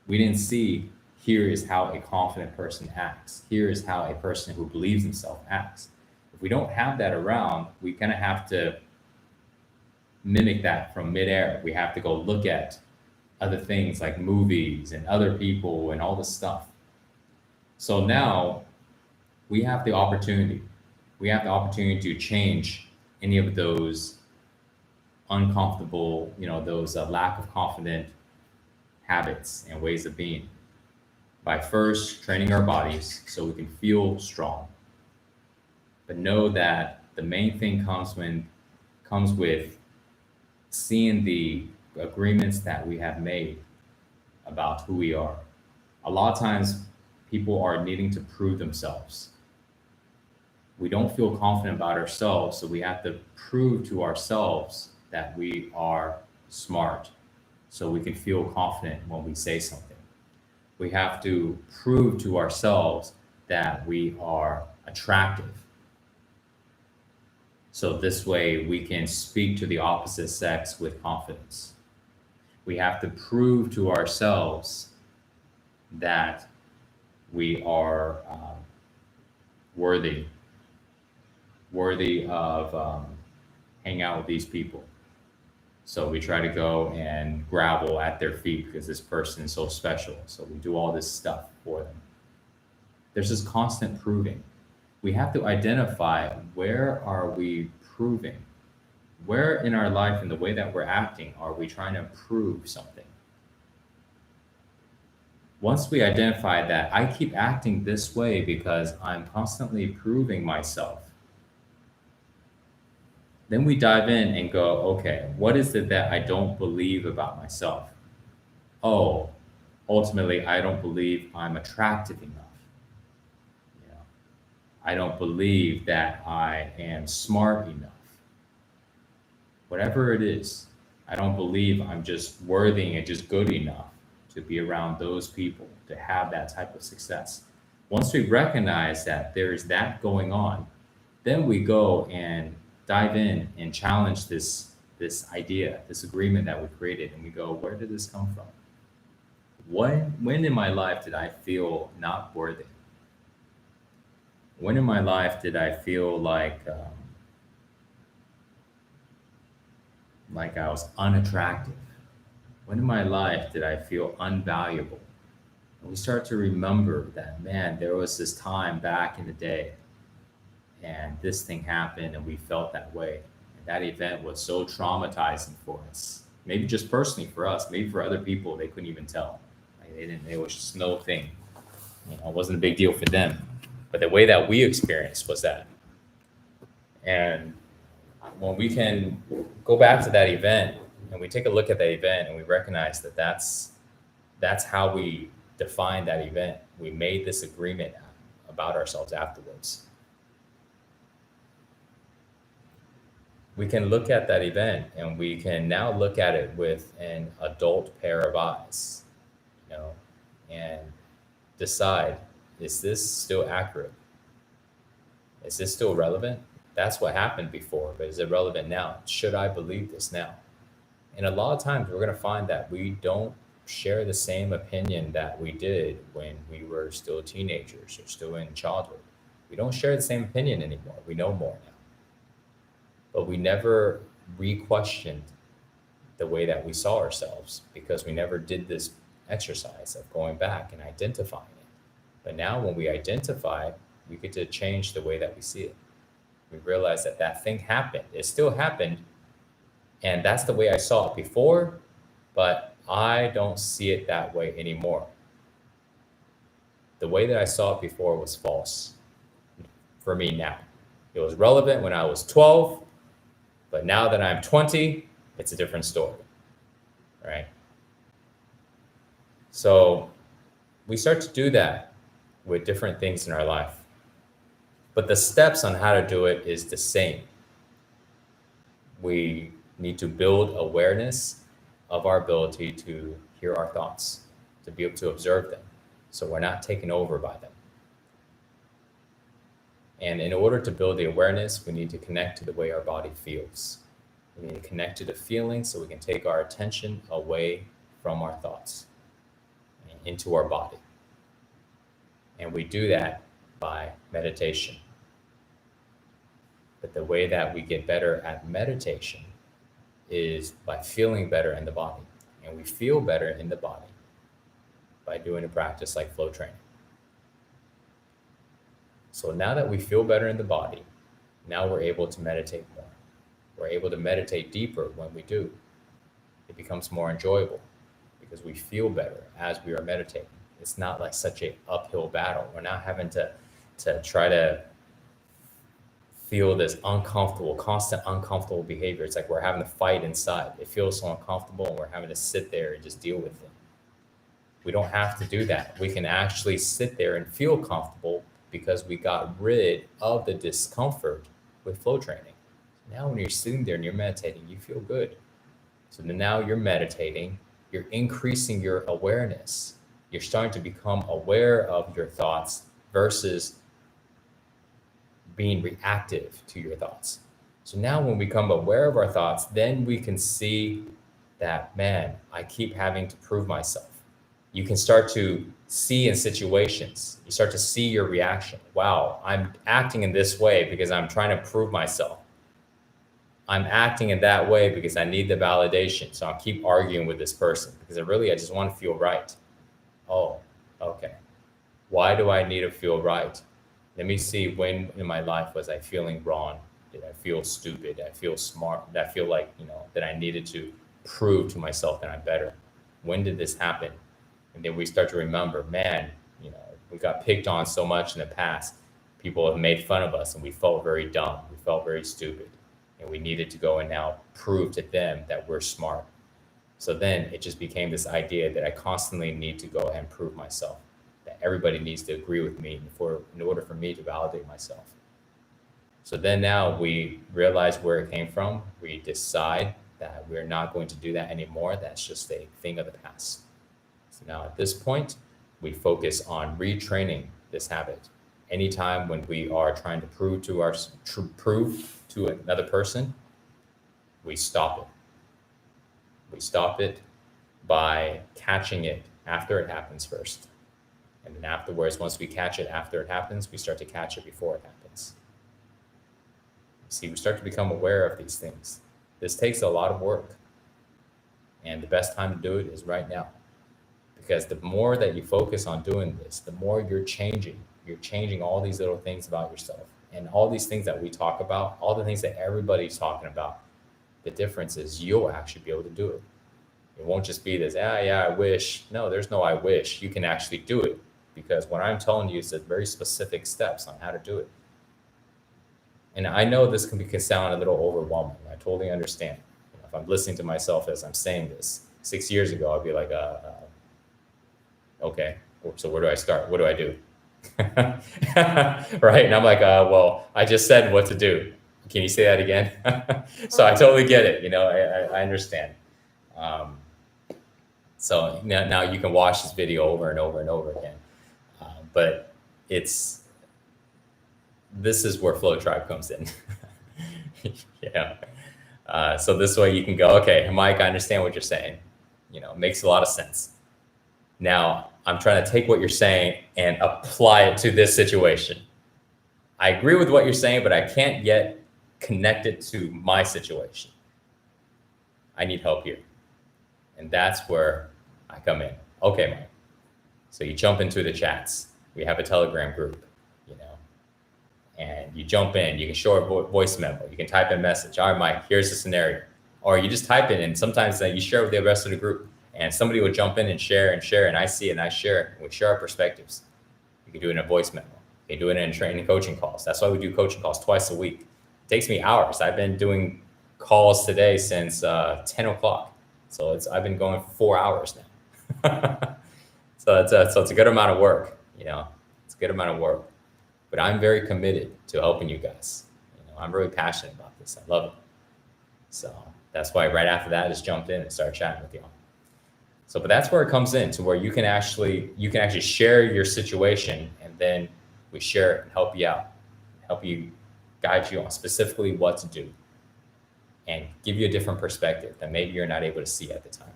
We didn't see, here is how a confident person acts. Here is how a person who believes himself acts. If we don't have that around, we kind of have to mimic that from midair. We have to go look at other things like movies and other people and all this stuff. So now we have the opportunity. We have the opportunity to change any of those uncomfortable, those lack of confident habits and ways of being by first training our bodies so we can feel strong. But know that the main thing comes with seeing the agreements that we have made about who we are. A lot of times people are needing to prove themselves. We don't feel confident about ourselves, so we have to prove to ourselves that we are smart so we can feel confident when we say something. We have to prove to ourselves that we are attractive. So this way we can speak to the opposite sex with confidence. We have to prove to ourselves that we are worthy of hanging out with these people. So we try to go and grovel at their feet because this person is so special. So we do all this stuff for them. There's this constant proving. We have to identify, where are we proving? Where in our life, in the way that we're acting, are we trying to prove something? Once we identify that I keep acting this way because I'm constantly proving myself, then we dive in and go, okay, what is it that I don't believe about myself? Oh, ultimately, I don't believe I'm attractive enough. I don't believe that I am smart enough. Whatever it is, I don't believe I'm just worthy and just good enough to be around those people, to have that type of success. Once we recognize that there's that going on, then we go and dive in and challenge this idea, this agreement that we created, and we go, where did this come from? When in my life did I feel not worthy? When in my life did I feel like I was unattractive? When in my life did I feel unvaluable? And we start to remember that, man, there was this time back in the day and this thing happened and we felt that way. And that event was so traumatizing for us. Maybe just personally for us, maybe for other people, they couldn't even tell. Like it was just no thing. It wasn't a big deal for them. But the way that we experienced was that. And when we can go back to that event and we take a look at that event and we recognize that that's how we defined that event. We made this agreement about ourselves afterwards. we can look at that event and we can now look at it with an adult pair of eyes, you know, and decide, is this still accurate? Is this still relevant? That's what happened before, but is it relevant now? Should I believe this now? And a lot of times we're going to find that we don't share the same opinion that we did when we were still teenagers or still in childhood. We don't share the same opinion anymore. We know more now. But we never re-questioned the way that we saw ourselves because we never did this exercise of going back and identifying it. But now when we identify, we get to change the way that we see it. We realize that that thing happened. It still happened. And that's the way I saw it before, but I don't see it that way anymore. The way that I saw it before was false for me now. It was relevant when I was 12, but now that I'm 20, it's a different story, right? So we start to do that with different things in our life. But the steps on how to do it is the same. We need to build awareness of our ability to hear our thoughts, to be able to observe them, so we're not taken over by them. And in order to build the awareness, we need to connect to the way our body feels. We need to connect to the feeling so we can take our attention away from our thoughts and into our body. And we do that by meditation. But the way that we get better at meditation is by feeling better in the body. And we feel better in the body by doing a practice like flow training. So now that we feel better in the body, now we're able to meditate more. We're able to meditate deeper when we do. It becomes more enjoyable because we feel better as we are meditating. It's not like such an uphill battle. We're not having to try to feel this uncomfortable, constant uncomfortable behavior. It's like we're having to fight inside. It feels so uncomfortable and we're having to sit there and just deal with it. We don't have to do that. We can actually sit there and feel comfortable because we got rid of the discomfort with flow training. Now when you're sitting there and you're meditating, you feel good. So now you're meditating, you're increasing your awareness. You're starting to become aware of your thoughts versus being reactive to your thoughts. So now when we become aware of our thoughts, then we can see that, man, I keep having to prove myself. You can start to see in situations, you start to see your reaction. Wow, I'm acting in this way because I'm trying to prove myself. I'm acting in that way because I need the validation. So I'll keep arguing with this person because I just want to feel right. Oh, okay. Why do I need to feel right? Let me see, when in my life was I feeling wrong? Did I feel stupid? Did I feel smart? Did I feel like, that I needed to prove to myself that I'm better? When did this happen? And then we start to remember, man, we got picked on so much in the past. People have made fun of us and we felt very dumb. We felt very stupid. And we needed to go and now prove to them that we're smart. So then it just became this idea that I constantly need to go ahead and prove myself, that everybody needs to agree with me in order for me to validate myself. So then now we realize where it came from. We decide that we're not going to do that anymore. That's just a thing of the past. So now at this point, we focus on retraining this habit. Anytime when we are trying to prove to another person, we stop it. We stop it by catching it after it happens first. And then afterwards, once we catch it after it happens, we start to catch it before it happens. See, we start to become aware of these things. This takes a lot of work. And the best time to do it is right now. Because the more that you focus on doing this, the more you're changing. You're changing all these little things about yourself. And all these things that we talk about, all the things that everybody's talking about, the difference is you'll actually be able to do it. It won't just be this, I wish. No, there's no I wish. You can actually do it. Because what I'm telling you is very specific steps on how to do it. And I know this can sound a little overwhelming. I totally understand. If I'm listening to myself as I'm saying this, 6 years ago, I'd be like, okay, so where do I start? What do I do? Right? And I'm like, well, I just said what to do. Can you say that again? So I totally get it. You know, I understand. Um, so now you can watch this video over and over and over again. But this is where Flow Tribe comes in. Yeah. So this way you can go, okay, Mike, I understand what you're saying. You know, it makes a lot of sense. Now I'm trying to take what you're saying and apply it to this situation. I agree with what you're saying, but I can't yet connect it to my situation. I need help here. And that's where I come in. Okay, Mike. So you jump into the chats. We have a Telegram group, you know, and you jump in. You can show a voice memo. You can type in a message. All right, Mike, here's the scenario. Or you just type it, and sometimes you share with the rest of the group, and somebody will jump in and share, and I see it, and I share it, and we share our perspectives. You can do it in a voice memo. You can do it in training coaching calls. That's why we do coaching calls twice a week. It takes me hours. I've been doing calls today since 10 o'clock. So I've been going for 4 hours now. So it's a good amount of work, you know, it's a good amount of work, but I'm very committed to helping you guys. You know, I'm really passionate about this. I love it. So that's why right after that, I just jumped in and started chatting with y'all. So, but that's where it comes in to where you can actually share your situation, and then we share it and help you out, help you guide you on specifically what to do and give you a different perspective that maybe you're not able to see at the time.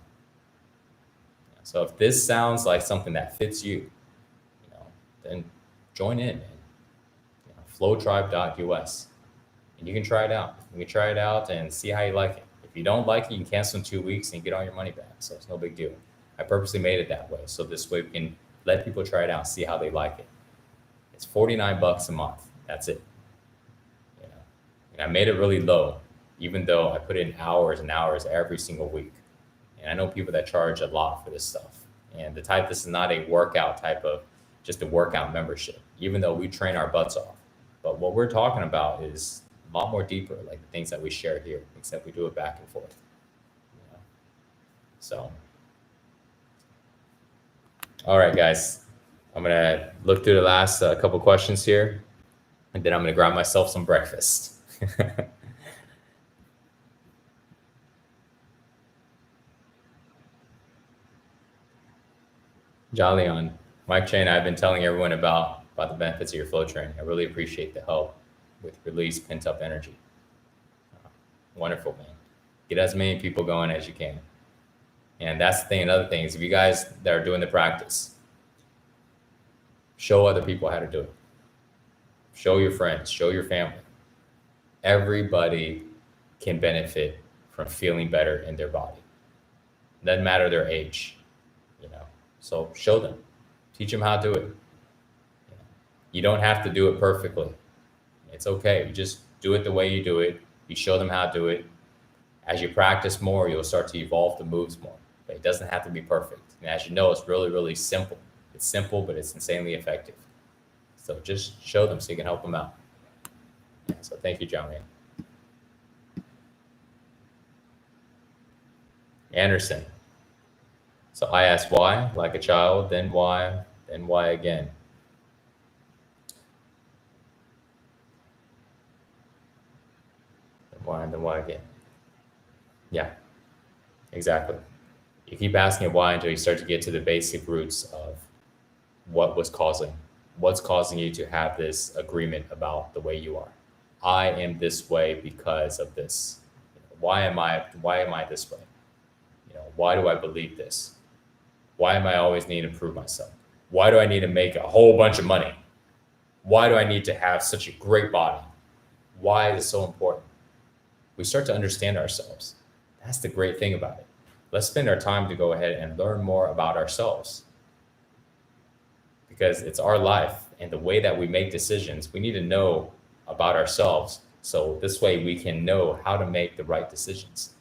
So if this sounds like something that fits you, you know, then join in, man. You know, flowtribe.us, and you can try it out. You can try it out and see how you like it. If you don't like it, you can cancel in 2 weeks and get all your money back. So it's no big deal. I purposely made it that way. So this way we can let people try it out and see how they like it. It's $49 a month. That's it. You know, and I made it really low, even though I put in hours and hours every single week. And I know people that charge a lot for this stuff. And this is not a workout type of, just a workout membership, even though we train our butts off. But what we're talking about is a lot more deeper, like the things that we share here, except we do it back and forth. You know? So, all right, guys, I'm going to look through the last couple questions here, and then I'm going to grab myself some breakfast. Jolyon, Mike Chang, I've been telling everyone about the benefits of your flow training. I really appreciate the help with release pent up energy. Wonderful, man. Get as many people going as you can. And that's the thing. Another thing is, if you guys that are doing the practice, show other people how to do it. Show your friends, show your family. Everybody can benefit from feeling better in their body. It doesn't matter their age, you know. So show them, teach them how to do it. You don't have to do it perfectly. It's okay. You just do it the way you do it. You show them how to do it. As you practice more, you'll start to evolve the moves more. But it doesn't have to be perfect. And as you know, it's really, really simple. It's simple, but it's insanely effective. So just show them so you can help them out. So thank you, John. Anderson. So I asked why, like a child, then why again. Then why again. Yeah, exactly. You keep asking why until you start to get to the basic roots of what's causing you to have this agreement about the way you are. I am this way because of this. Why am I this way? You know, why do I believe this? Why am I always needing to prove myself? Why do I need to make a whole bunch of money? Why do I need to have such a great body? Why is it so important? We start to understand ourselves. That's the great thing about it. Let's spend our time to go ahead and learn more about ourselves, because it's our life, and the way that we make decisions, we need to know about ourselves. So this way we can know how to make the right decisions.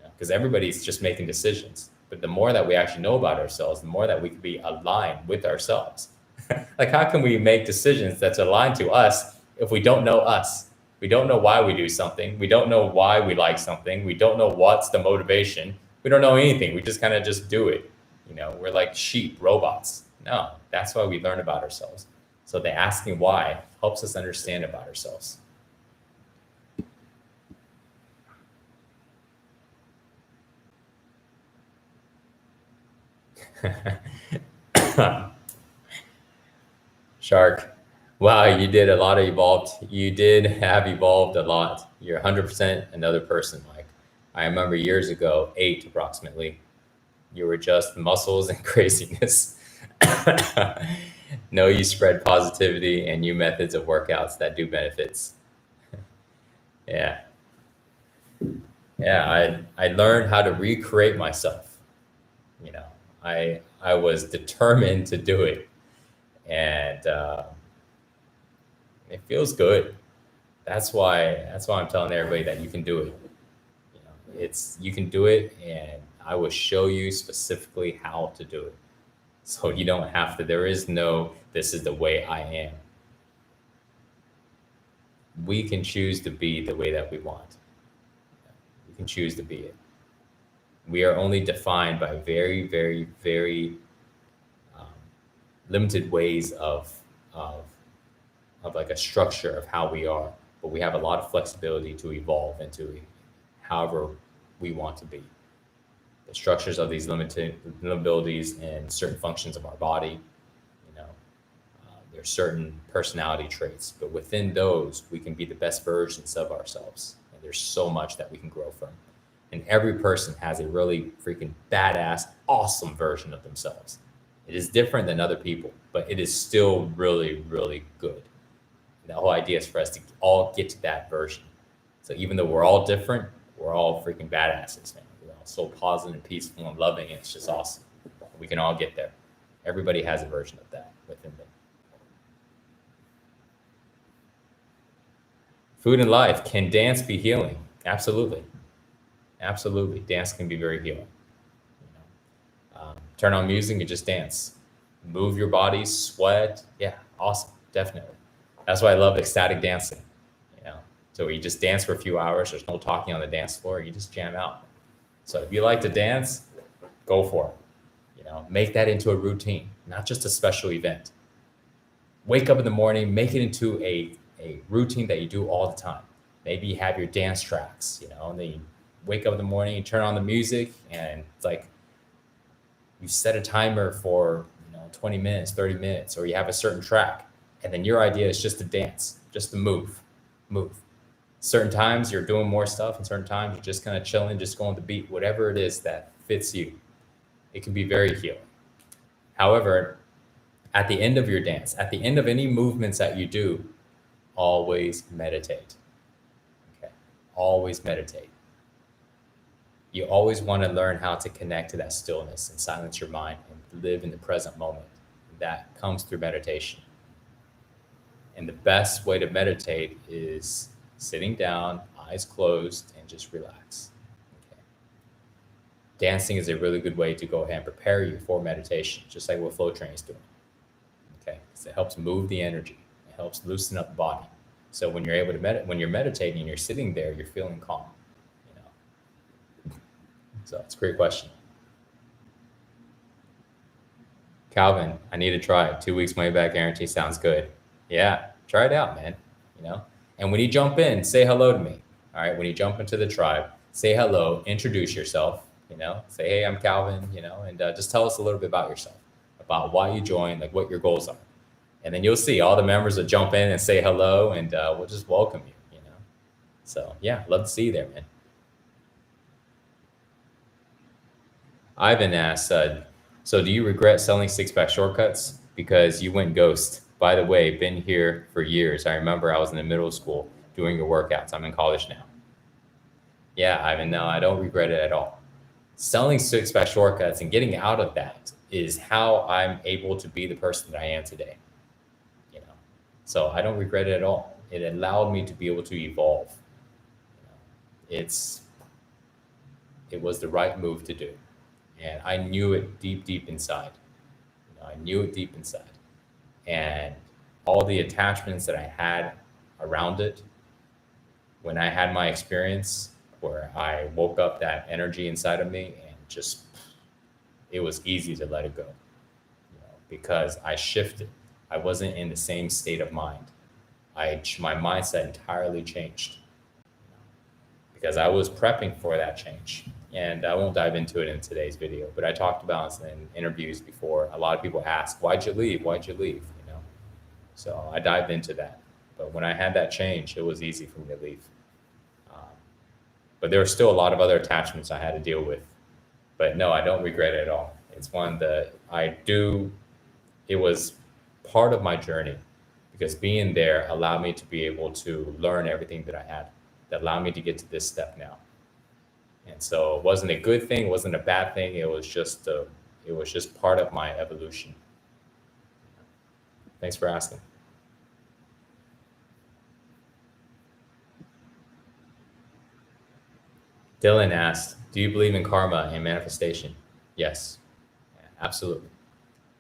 Because everybody's just making decisions. But the more that we actually know about ourselves, the more that we can be aligned with ourselves. Like, how can we make decisions that's aligned to us if we don't know us? We don't know why we do something. We don't know why we like something. We don't know what's the motivation. We don't know anything. We just kind of just do it. You know, we're like sheep, robots. No, that's why we learn about ourselves. So the asking why helps us understand about ourselves. Shark. Wow, you did have evolved a lot. You're 100% another person. Like, I remember years ago, 8 approximately, you were just muscles and craziness. No, you spread positivity and new methods of workouts that do benefits. Yeah. Yeah, I learned how to recreate myself. You know, I was determined to do it, and it feels good. That's why I'm telling everybody that you can do it. You know, it's you can do it, and I will show you specifically how to do it. So you don't have to. There is no this is the way I am. We can choose to be the way that we want. We can choose to be it. We are only defined by very, very, very um, limited ways of of like a structure of how we are, but we have a lot of flexibility to evolve into however we want to be. The structures of these limited abilities and certain functions of our body, you know, there's certain personality traits, but within those, we can be the best versions of ourselves. And there's so much that we can grow from. And every person has a really freaking badass, awesome version of themselves. It is different than other people, but it is still really, really good. And the whole idea is for us to all get to that version. So even though we're all different, we're all freaking badasses, man. We're all so positive and peaceful and loving. It's just awesome. We can all get there. Everybody has a version of that within them. Food and life. Can dance be healing? Absolutely. Absolutely. Dance can be very healing. You know, turn on music and just dance. Move your body, sweat. Yeah, awesome. Definitely. That's why I love ecstatic dancing. You know, so you just dance for a few hours. There's no talking on the dance floor. You just jam out. So if you like to dance, go for it. You know, make that into a routine, not just a special event. Wake up in the morning, make it into a routine that you do all the time. Maybe you have your dance tracks, you know, and then you wake up in the morning, you turn on the music, and it's like you set a timer for, you know, 20 minutes, 30 minutes, or you have a certain track. And then your idea is just to dance, just to move. Certain times you're doing more stuff, and certain times you're just kind of chilling, just going to the beat, whatever it is that fits you. It can be very healing. However, at the end of your dance, at the end of any movements that you do, always meditate. Okay. Always meditate. You always want to learn how to connect to that stillness and silence your mind and live in the present moment. That comes through meditation. And the best way to meditate is sitting down, eyes closed, and just relax. Okay. Dancing is a really good way to go ahead and prepare you for meditation, just like what flow training is doing. Okay, so it helps move the energy. It helps loosen up the body. So when you're able to when you're meditating and you're sitting there, you're feeling calm. You know, so it's a great question. Calvin, I need to try it. 2 weeks money back guarantee sounds good. Yeah, try it out, man. You know, and when you jump in, say hello to me. All right, when you jump into the tribe, say hello, introduce yourself. You know, say, hey, I'm Calvin. You know, and just tell us a little bit about yourself, about why you joined, like what your goals are, and then you'll see all the members will jump in and say hello, and we'll just welcome you. You know, so yeah, love to see you there, man. Ivan asks, so do you regret selling six pack shortcuts because you went ghost? By the way, been here for years. I remember I was in the middle school doing your workouts. I'm in college now. Yeah, Ivan, no, I don't regret it at all. Selling six pack shortcuts and getting out of that is how I'm able to be the person that I am today. You know, so I don't regret it at all. It allowed me to be able to evolve. You know, it was the right move to do, and I knew it deep, deep inside. You know, I knew it deep inside, and all the attachments that I had around it when I had my experience where I woke up that energy inside of me and just it was easy to let it go, you know, because I shifted. I wasn't in the same state of mind. My mindset entirely changed because I was prepping for that change. and I won't dive into it in today's video, but I talked about in interviews before. A lot of people ask, why'd you leave? Why'd you leave? You know, so I dived into that. But when I had that change, it was easy for me to leave. But there were still a lot of other attachments I had to deal with. But no, I don't regret it at all. It's one that I do. It was part of my journey because being there allowed me to be able to learn everything that I had that allowed me to get to this step now. And so it wasn't a good thing, it wasn't a bad thing. It was just part of my evolution. Thanks for asking. Dylan asked, do you believe in karma and manifestation? Yes, absolutely.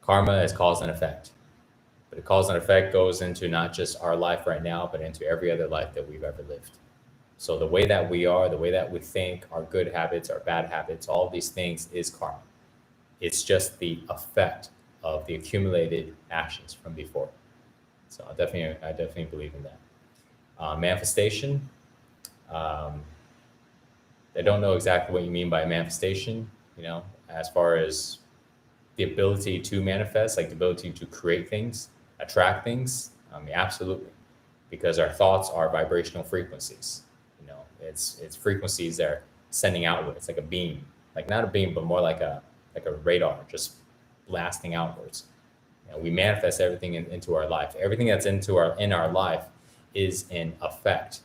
Karma is cause and effect. But the cause and effect goes into not just our life right now, but into every other life that we've ever lived. So the way that we are, the way that we think, our good habits, our bad habits, all of these things is karma. It's just the effect of the accumulated actions from before. So I definitely believe in that. Manifestation, I don't know exactly what you mean by manifestation, you know, as far as the ability to manifest, like the ability to create things, attract things. Absolutely. Because our thoughts are vibrational frequencies. You know, it's frequencies that are sending outward. It's like a beam, like not a beam, but more like a radar, just blasting outwards. You know, we manifest everything into our life. Everything that's in our life is an effect.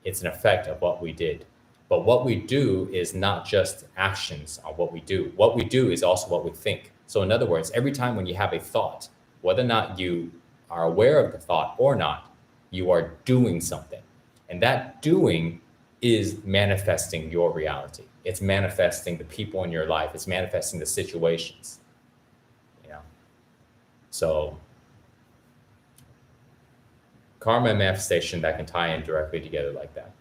It's an effect of what we did. But what we do is not just actions on what we do. What we do is also what we think. So in other words, every time when you have a thought, whether or not you are aware of the thought or not, you are doing something. And that doing is manifesting your reality. It's manifesting the people in your life. It's manifesting the situations. You know? So karma and manifestation, that can tie in directly together like that.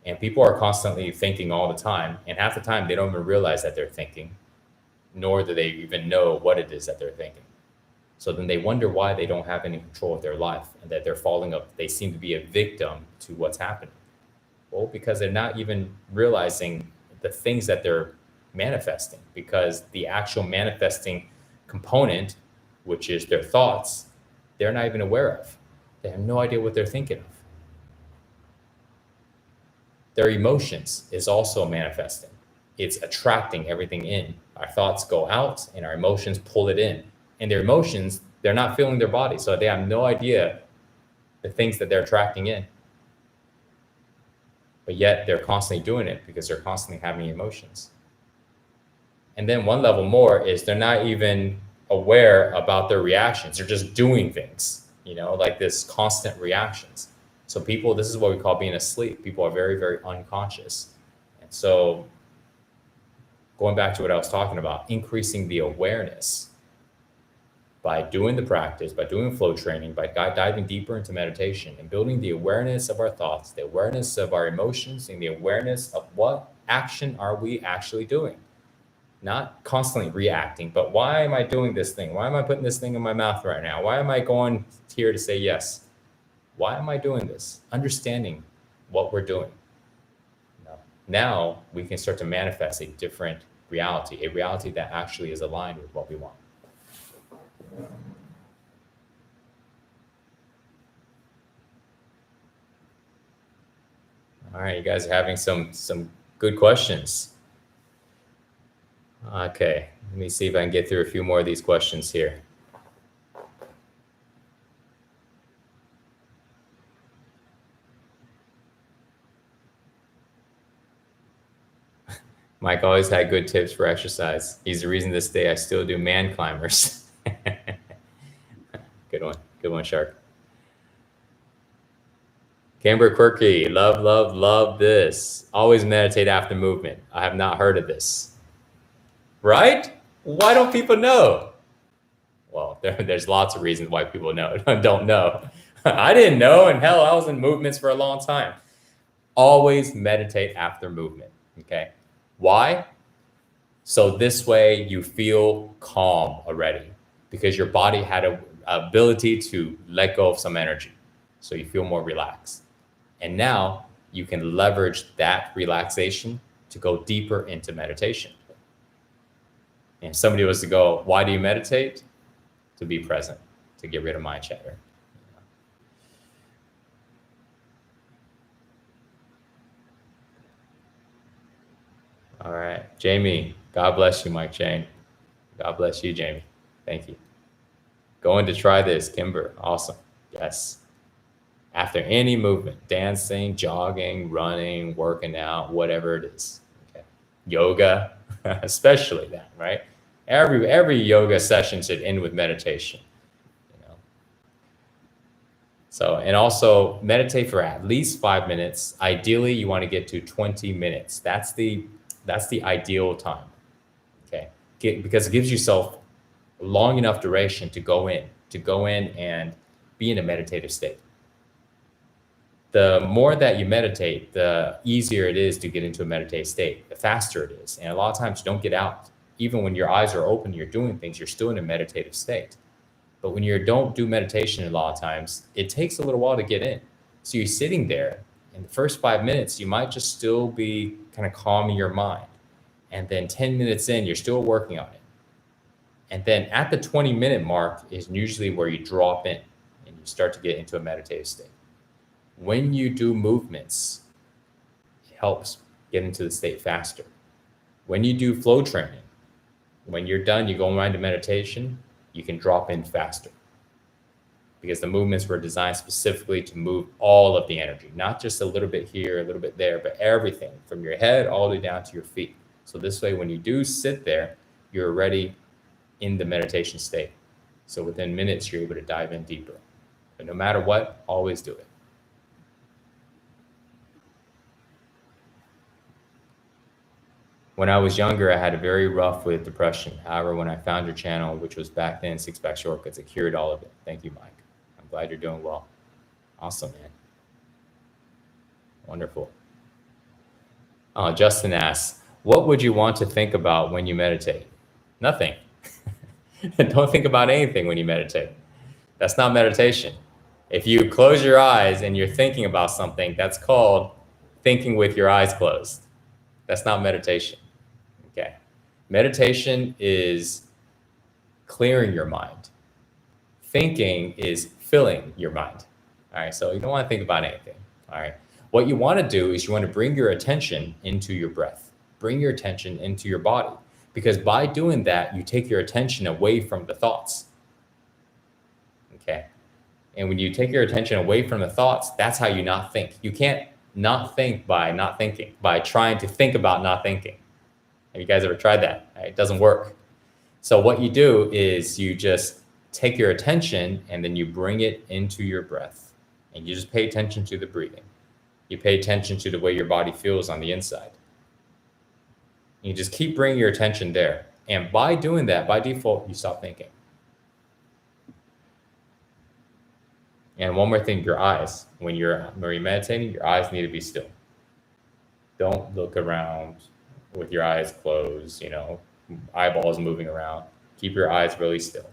And people are constantly thinking all the time. And half the time, they don't even realize that they're thinking, nor do they even know what it is that they're thinking. So then they wonder why they don't have any control of their life and that they're falling up. They seem to be a victim to what's happening. Well, because they're not even realizing the things that they're manifesting, because the actual manifesting component, which is their thoughts, they're not even aware of. They have no idea what they're thinking of. Their emotions is also manifesting. It's attracting everything in. Our thoughts go out and our emotions pull it in. And their emotions, they're not feeling their body. So they have no idea the things that they're attracting in. But yet they're constantly doing it because they're constantly having emotions. And then one level more is they're not even aware about their reactions. They're just doing things, you know, like this constant reactions. So people, this is what we call being asleep. People are very, very unconscious. And so going back to what I was talking about, increasing the awareness by doing the practice, by doing flow training, by diving deeper into meditation and building the awareness of our thoughts, the awareness of our emotions, and the awareness of what action are we actually doing. Not constantly reacting, but why am I doing this thing? Why am I putting this thing in my mouth right now? Why am I going here to say yes? Why am I doing this? Understanding what we're doing. Now we can start to manifest a different reality, a reality that actually is aligned with what we want. All right, you guys are having some good questions. Okay, let me see if I can get through a few more of these questions here. Mike always had good tips for exercise. He's the reason this day I still do man climbers. Good one, Shark. Camber Quirky, love this. Always meditate after movement. I have not heard of this. Right? Why don't people know? Well, there's lots of reasons why people don't know. I didn't know, and hell, I was in movements for a long time. Always meditate after movement, okay? Why? So this way you feel calm already because your body had an ability to let go of some energy. So you feel more relaxed. And now you can leverage that relaxation to go deeper into meditation. And if somebody was to go, why do you meditate? To be present, to get rid of mind chatter. All right, Jamie, God bless you, Mike Chang. God bless you, Jamie. Thank you. Going to try this, Kimber. Awesome. Yes. After any movement, dancing, jogging, running, working out, whatever it is. Okay. Yoga, especially that, right? Every yoga session should end with meditation. So, and also meditate for at least 5 minutes. Ideally, you want to get to 20 minutes. That's the ideal time. Okay. Because it gives yourself long enough duration to go in and be in a meditative state. The more that you meditate, the easier it is to get into a meditative state, the faster it is. And a lot of times you don't get out. Even when your eyes are open, you're doing things, you're still in a meditative state. But when you don't do meditation a lot of times, it takes a little while to get in. So you're sitting there, in the first 5 minutes, you might just still be kind of calming your mind. And then 10 minutes in, you're still working on it. And then at the 20-minute mark is usually where you drop in and you start to get into a meditative state. When you do movements, it helps get into the state faster. When you do flow training, when you're done, you go right into meditation, you can drop in faster because the movements were designed specifically to move all of the energy, not just a little bit here, a little bit there, but everything from your head all the way down to your feet. So this way, when you do sit there, you're already in the meditation state. So within minutes, you're able to dive in deeper. But no matter what, always do it. When I was younger, I had it very rough with depression. However, when I found your channel, which was back then, Six Pack Shortcuts, it cured all of it. Thank you, Mike. I'm glad you're doing well. Awesome, man. Wonderful. Justin asks, what would you want to think about when you meditate? Nothing. Don't think about anything when you meditate. That's not meditation. If you close your eyes and you're thinking about something, that's called thinking with your eyes closed. That's not meditation. Okay. Meditation is clearing your mind. Thinking is filling your mind. All right. So you don't want to think about anything. All right. What you want to do is you want to bring your attention into your breath, bring your attention into your body, because by doing that, you take your attention away from the thoughts. Okay. And when you take your attention away from the thoughts, that's how you not think. You can't not think by not thinking, by trying to think about not thinking. Have you guys ever tried that? It doesn't work. So what you do is you just take your attention and then you bring it into your breath. And you just pay attention to the breathing. You pay attention to the way your body feels on the inside. You just keep bringing your attention there. And by doing that, by default, you stop thinking. And one more thing, your eyes. When you're meditating, your eyes need to be still. Don't look around with your eyes closed, eyeballs moving around. Keep your eyes really still.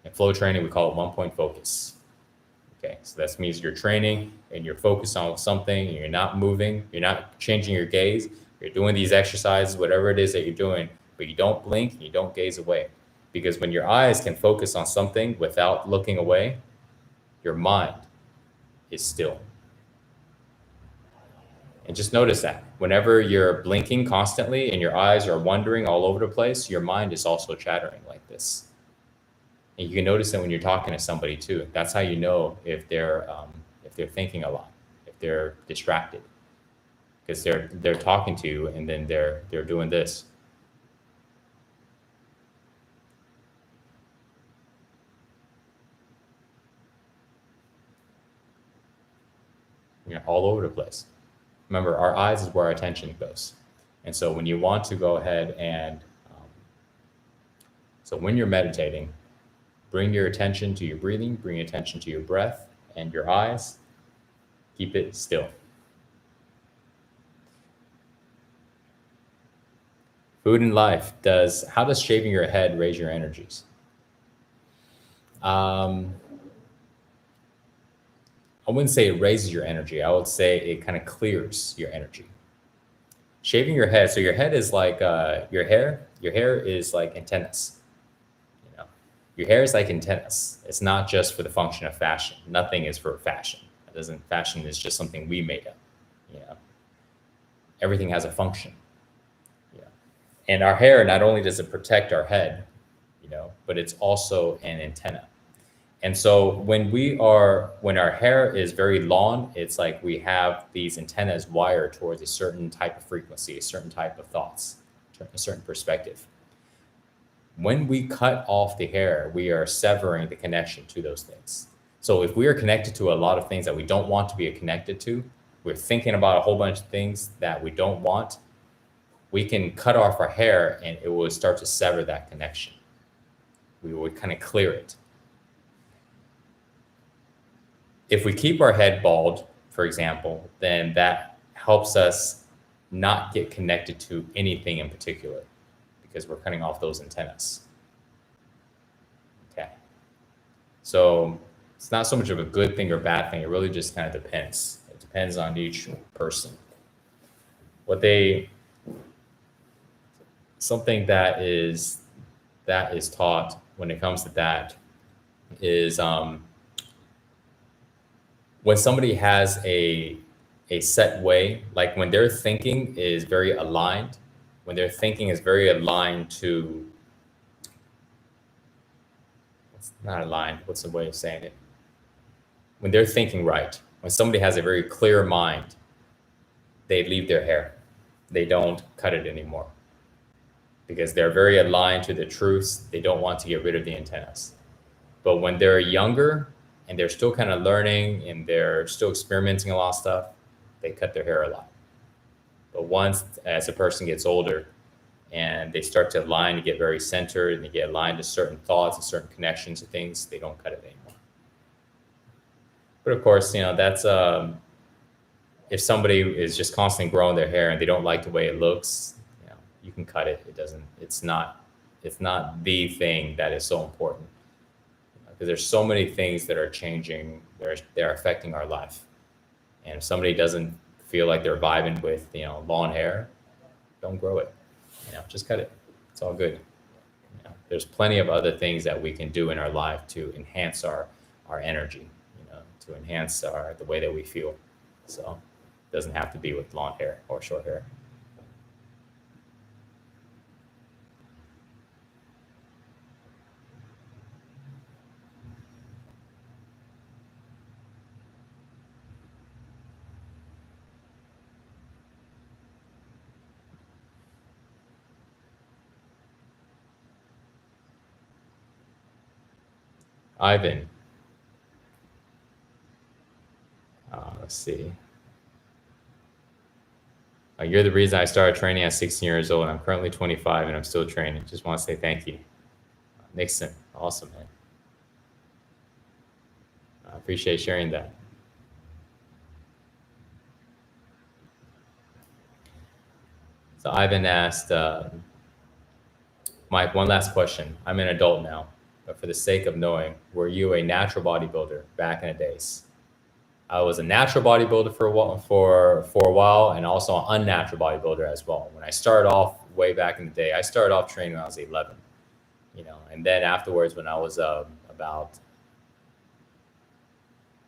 In flow training, we call it 1-point focus. Okay, so that means you're training and you're focused on something, and you're not moving, you're not changing your gaze, you're doing these exercises, whatever it is that you're doing, but you don't blink and you don't gaze away. Because when your eyes can focus on something without looking away, your mind is still. And just notice that whenever you're blinking constantly and your eyes are wandering all over the place, your mind is also chattering like this. And you can notice that when you're talking to somebody too. That's how you know if they're thinking a lot, if they're distracted, because they're talking to you and then they're doing this. All over the place. Remember, our eyes is where our attention goes. And so when you want to go ahead and, so when you're meditating, bring your attention to your breathing, bring attention to your breath and your eyes. Keep it still. Food and life. How does shaving your head raise your energies? I wouldn't say it raises your energy. I would say it kind of clears your energy. Shaving your head. So your head is like your hair. Your hair is like antennas. You know, your hair is like antennas. It's not just for the function of fashion. Nothing is for fashion. It doesn't. Fashion is just something we made up. You know, everything has a function. You know, and our hair not only does it protect our head, you know, but it's also an antenna. And so when our hair is very long, it's like we have these antennas wired towards a certain type of frequency, a certain type of thoughts, a certain perspective. When we cut off the hair, we are severing the connection to those things. So if we are connected to a lot of things that we don't want to be connected to, we're thinking about a whole bunch of things that we don't want, we can cut off our hair and it will start to sever that connection. We would kind of clear it. If we keep our head bald, for example, then that helps us not get connected to anything in particular because we're cutting off those antennas. Okay. So it's not so much of a good thing or bad thing. It really just kind of depends. It depends on each person. Something that is taught when it comes to that is when somebody has a set way, like when their thinking is very aligned, when their thinking is very aligned to, it's not aligned, what's the way of saying it? When they're thinking right, when somebody has a very clear mind, they leave their hair. They don't cut it anymore because they're very aligned to the truths. They don't want to get rid of the antennas. But when they're younger and they're still kind of learning and they're still experimenting a lot of stuff, they cut their hair a lot. But once, as a person gets older and they start to align to get very centered and they get aligned to certain thoughts and certain connections to things, they don't cut it anymore. But of course, you know, that's if somebody is just constantly growing their hair and they don't like the way it looks, you know, you can cut it. It's not the thing that is so important. Because there's so many things that are changing, they're affecting our life. And if somebody doesn't feel like they're vibing with, you know, long hair, don't grow it. You know, just cut it. It's all good. You know, there's plenty of other things that we can do in our life to enhance our energy, you know, to enhance the way that we feel. So it doesn't have to be with long hair or short hair. Ivan, let's see. You're the reason I started training at 16 years old. I'm currently 25 and I'm still training. Just want to say thank you. Nixon, awesome, man. I appreciate sharing that. So Ivan asked, Mike, one last question. I'm an adult now, but for the sake of knowing, were you a natural bodybuilder back in the days? I was a natural bodybuilder for a while, and also an unnatural bodybuilder as well. When I started off way back in the day, I started off training when I was 11, you know, and then afterwards, when I was about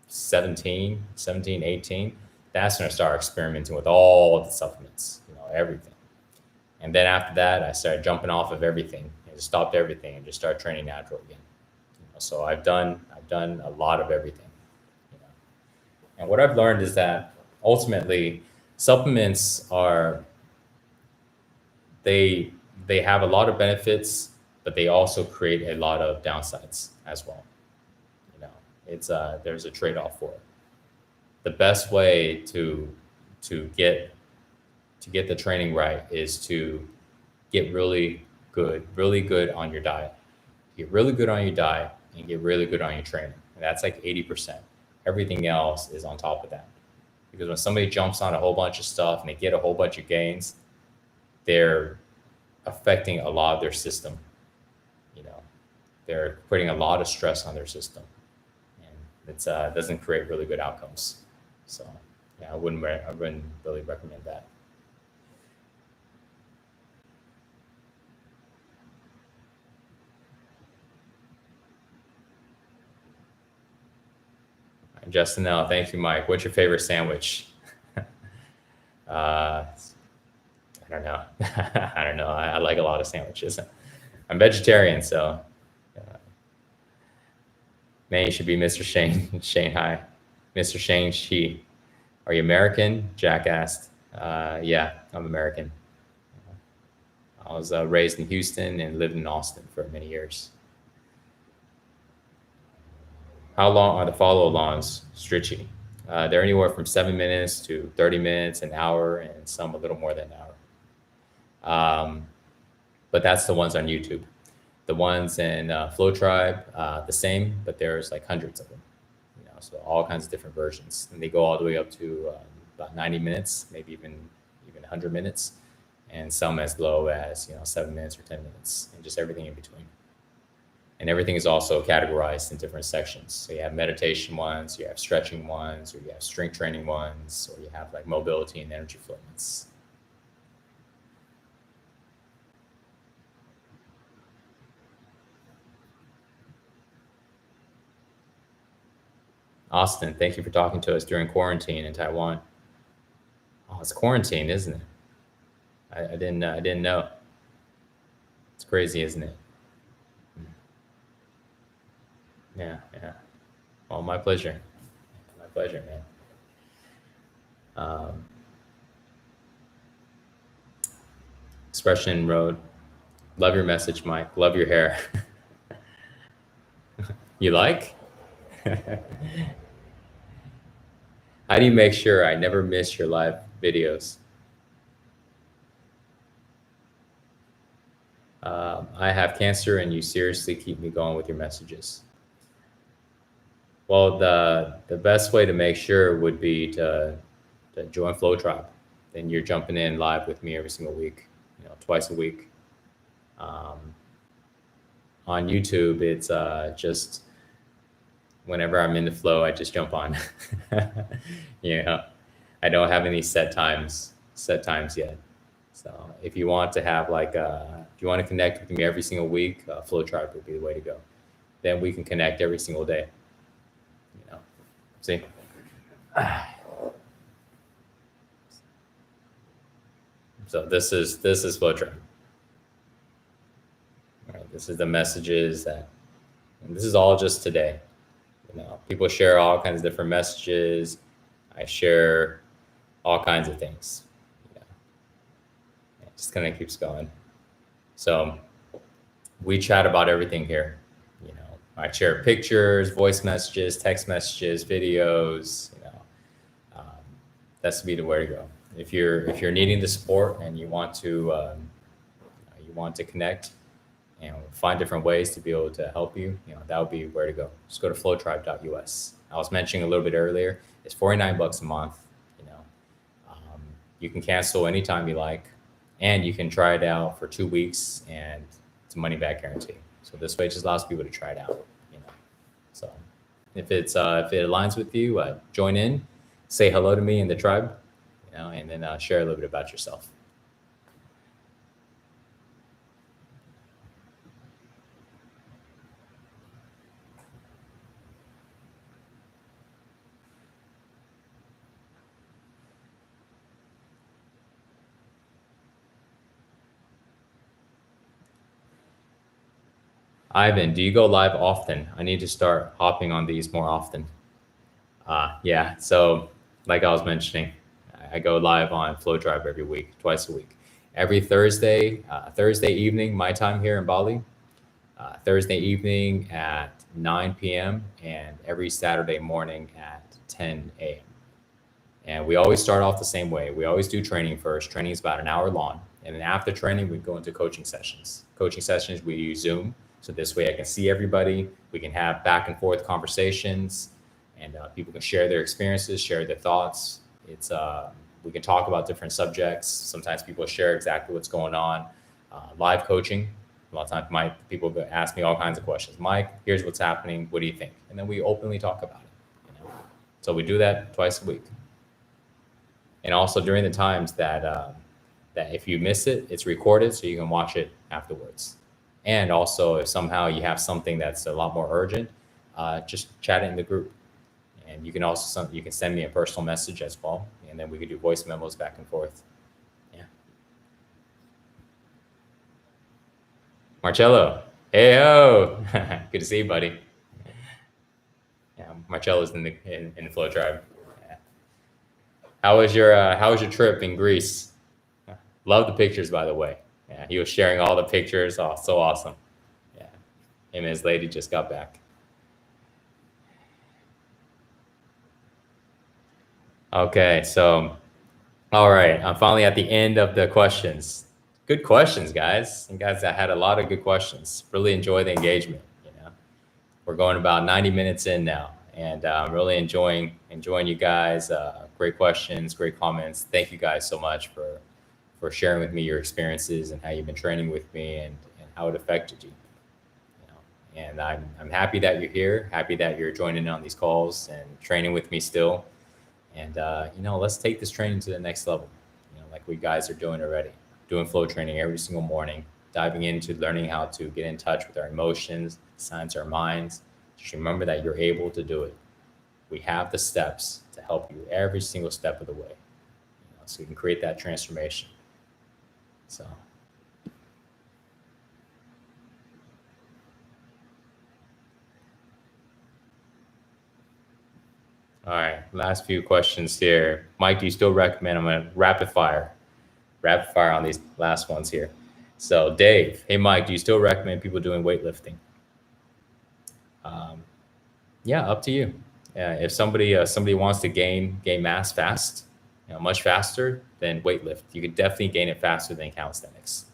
17, 18, that's when I started experimenting with all the supplements, you know, everything. And then after that, I started jumping off of everything and just stopped everything and just started training natural again. You know, so I've done a lot of everything. You know. And what I've learned is that ultimately supplements they have a lot of benefits, but they also create a lot of downsides as well. You know, it's there's a trade-off for it. The best way to get the training right is to get really good on your diet. Get really good on your diet and get really good on your training. And that's like 80%. Everything else is on top of that. Because when somebody jumps on a whole bunch of stuff and they get a whole bunch of gains, they're affecting a lot of their system. You know, they're putting a lot of stress on their system. And it doesn't create really good outcomes. So yeah, I wouldn't really recommend that. Justin L, thank you, Mike. What's your favorite sandwich? I don't know. I don't know. I like a lot of sandwiches. I'm vegetarian, so man, you should be Mr. Shane. Shane, hi. Mr. Shane, she. Are you American? Jack asked. Yeah, I'm American. I was raised in Houston and lived in Austin for many years. How long are the follow-alongs, Stritchy? They're anywhere from 7 minutes to 30 minutes, an hour, and some a little more than an hour. But that's the ones on YouTube. The ones in Flow Tribe, the same, but there's like hundreds of them. So all kinds of different versions, and they go all the way up to about 90 minutes, maybe even 100 minutes, and some as low as 7 minutes or 10 minutes, and just everything in between. And everything is also categorized in different sections. So you have meditation ones, you have stretching ones, or you have strength training ones, or you have like mobility and energy flow ones. Austin, thank you for talking to us during quarantine in Taiwan. Oh, it's quarantine, isn't it? I didn't know. It's crazy, isn't it? Yeah. Well, my pleasure. My pleasure, man. Expression Road. Love your message, Mike. Love your hair. You like? How do you make sure I never miss your live videos? I have cancer and you seriously keep me going with your messages. Well, the best way to make sure would be to join Flow Tribe. Then you're jumping in live with me every single week, twice a week. On YouTube, it's just whenever I'm in the flow, I just jump on. I don't have any set times yet. So if you want to have if you want to connect with me every single week, Flow Tribe would be the way to go. Then we can connect every single day. See. So this is Flow Tribe. All right, this is the messages and this is all just today. People share all kinds of different messages. I share all kinds of things. It just kind of keeps going. So we chat about everything here. I share pictures, voice messages, text messages, videos. That's to be the way to go. If you're needing the support and you want to connect and find different ways to be able to help you, that would be where to go. Just go to flowtribe.us. I was mentioning a little bit earlier, it's $49 a month. You can cancel anytime you like, and you can try it out for 2 weeks, and it's a money back guarantee. So this way it just allows people to try it out. So if it aligns with you, join in, say hello to me in the tribe, and then share a little bit about yourself. Ivan, do you go live often? I need to start hopping on these more often. Yeah, so like I was mentioning, I go live on Flow Tribe every week, twice a week. Every Thursday evening, my time here in Bali, Thursday evening at 9 p.m. and every Saturday morning at 10 a.m. And we always start off the same way. We always do training first. Training is about an hour long. And then after training, we go into coaching sessions. Coaching sessions, we use Zoom. So this way I can see everybody. We can have back and forth conversations, and people can share their experiences, share their thoughts. We can talk about different subjects. Sometimes people share exactly what's going on. Live coaching. A lot of times people ask me all kinds of questions. Mike, here's what's happening. What do you think? And then we openly talk about it. So we do that twice a week. And also during the times that if you miss it, it's recorded so you can watch it afterwards. And also if somehow you have something that's a lot more urgent, just chat it in the group. And you can also you can send me a personal message as well, and then we can do voice memos back and forth. Yeah. Marcello, hey yo, good to see you, buddy. Yeah, Marcello's in the Flow tribe. Yeah. How was your trip in Greece? Love the pictures, by the way. Yeah, he was sharing all the pictures. Oh, so awesome. Yeah, him and his lady just got back. Okay, so all right, I'm finally at the end of the questions. Good questions, guys. You guys had a lot of good questions. Really enjoy the engagement. You know, we're going about 90 minutes in now, and I'm really enjoying you guys. Great questions, great comments. Thank you guys so much for sharing with me your experiences and how you've been training with me and how it affected you. You know, and I'm happy that you're here. Happy that you're joining in on these calls and training with me still. And you know, let's take this training to the next level. You know, like we guys are doing already, doing flow training every single morning, diving into learning how to get in touch with our emotions, science our minds. Just remember that you're able to do it. We have the steps to help you every single step of the way, you know, so you can create that transformation. So. All right, last few questions here. Mike, do you still recommend? I'm gonna rapid fire on these last ones here. So, Dave, hey Mike, do you still recommend people doing weightlifting? Um, yeah, up to you. If somebody wants to gain mass fast, you know, much faster than weightlift, you could definitely gain it faster than calisthenics.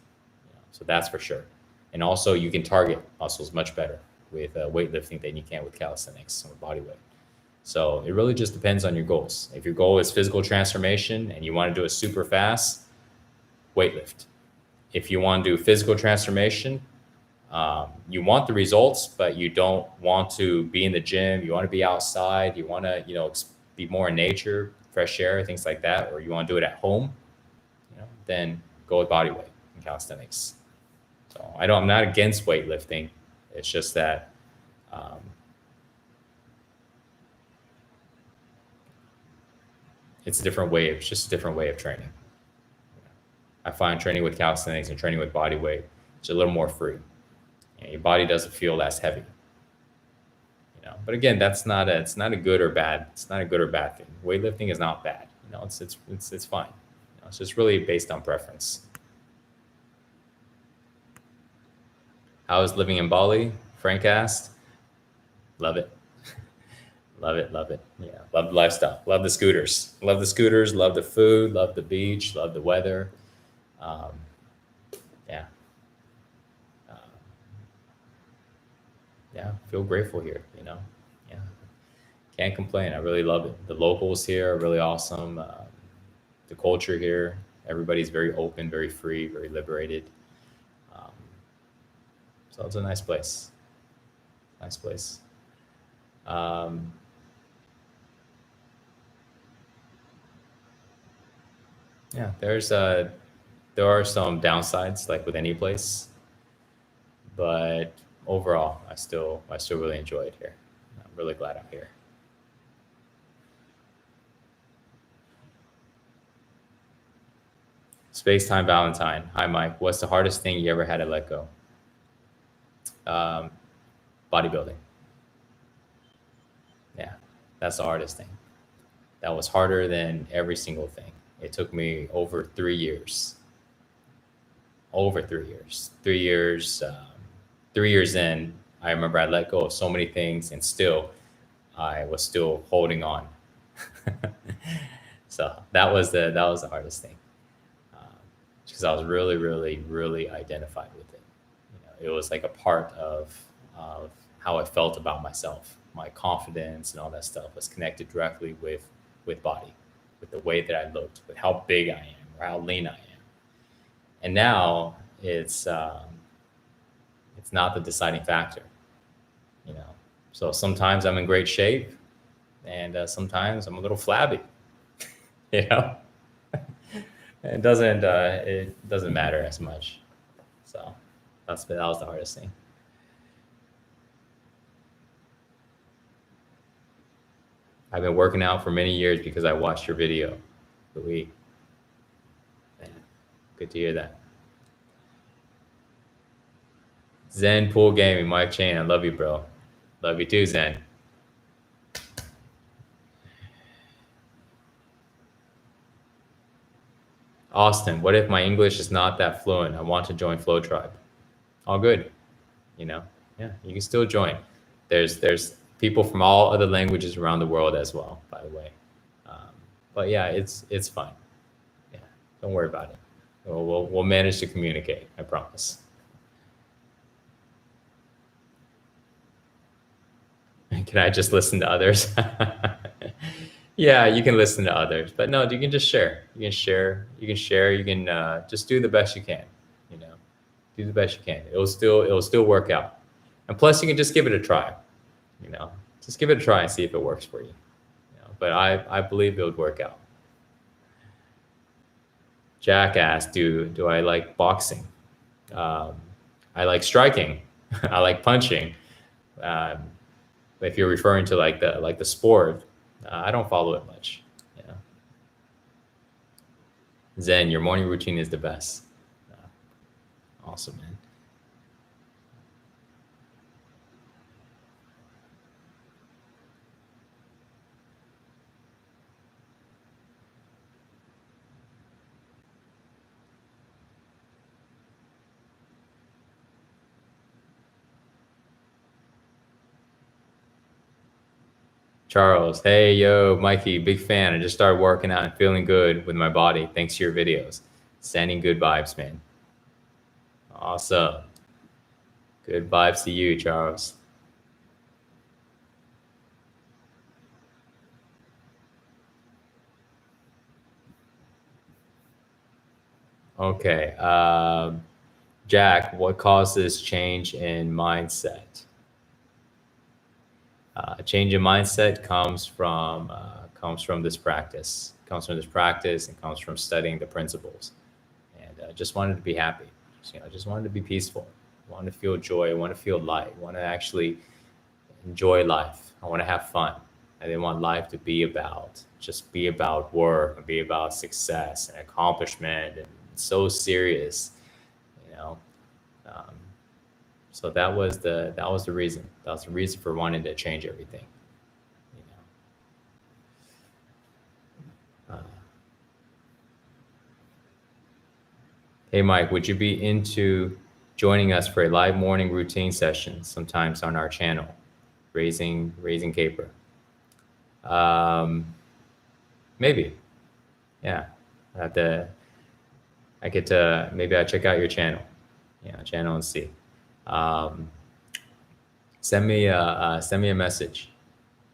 You know, so that's for sure. And also, you can target muscles much better with weightlifting than you can with calisthenics or body weight. So it really just depends on your goals. If your goal is physical transformation and you want to do it super fast, weightlift. If you want to do physical transformation, you want the results, but you don't want to be in the gym. You want to be outside. You want to, you know, be more in nature, fresh air, things like that. Or you want to do it at home, you know, then go with body weight and calisthenics. So I'm not against weightlifting. It's just that um, it's just a different way of training. I find training with calisthenics and training with body weight is a little more free. You know, your body doesn't feel as heavy. You know, but again, it's not a good or bad. It's not a good or bad thing. Weightlifting is not bad. You know, it's fine. You know, it's just really based on preference. How is living in Bali? Frank asked. Love it. Love it, love it. Yeah, love the lifestyle. Love the scooters. Love the scooters. Love the food. Love the beach. Love the weather. Um, yeah, uh, yeah. Feel grateful here. You know, yeah. Can't complain. I really love it. The locals here are really awesome. The culture here, everybody's very open, very free, very liberated. Um, so it's a nice place. Nice place. Um, yeah, there are some downsides, like with any place, but overall, I still really enjoy it here. I'm really glad I'm here. Space Time Valentine. Hi, Mike. What's the hardest thing you ever had to let go? Um, Bodybuilding. Yeah, that's the hardest thing. That was harder than every single thing. It took me over 3 years. Over 3 years. 3 years. 3 years in, I remember I let go of so many things, and still, I was still holding on. So that was the hardest thing, because I was really, really, really identified with it. You know, it was like a part of how I felt about myself. My confidence and all that stuff was connected directly with body, with the way that I looked, with how big I am or how lean I am. And now it's not the deciding factor. You know, so sometimes I'm in great shape, and sometimes I'm a little flabby. You know, it doesn't matter as much. So that was the hardest thing. I've been working out for many years because I watched your video, Louis. Man, good to hear that. Zen Pool Gaming, Mike Chang, I love you, bro. Love you too, Zen. Austin, what if my English is not that fluent? I want to join Flow Tribe. All good, you know. Yeah, you can still join. There's people from all other languages around the world as well, by the way. But yeah, it's fine. Yeah, don't worry about it. We'll manage to communicate. I promise. Can I just listen to others? Yeah, you can listen to others, but no, you can just share. You can share. You can share. You can just do the best you can. You know, do the best you can. It'll still work out. And plus, you can just give it a try. You know, just give it a try and see if it works for you. You know, but I believe it would work out. Jack asked, do I like boxing? I like striking. I like punching. If you're referring to like the sport, I don't follow it much. Yeah. Zen, your morning routine is the best. Awesome, man. Charles, hey, yo, Mikey, big fan. I just started working out and feeling good with my body thanks to your videos. Sending good vibes, man. Awesome. Good vibes to you, Charles. Okay. Jack, what causes change in mindset? Change in mindset comes from this practice. Comes from this practice and comes from studying the principles. And just wanted to be happy. Just wanted to be peaceful. Want to feel joy. I want to feel light. Want to actually enjoy life. I want to have fun. I didn't want life to be about work and be about success and accomplishment and so serious, you know. So that was the reason. That was the reason for wanting to change everything. You know. Hey Mike, would you be into joining us for a live morning routine session sometimes on our channel, Raising Caper? Maybe. Yeah. Maybe I check out your channel. Yeah, channel and see. Send me a message.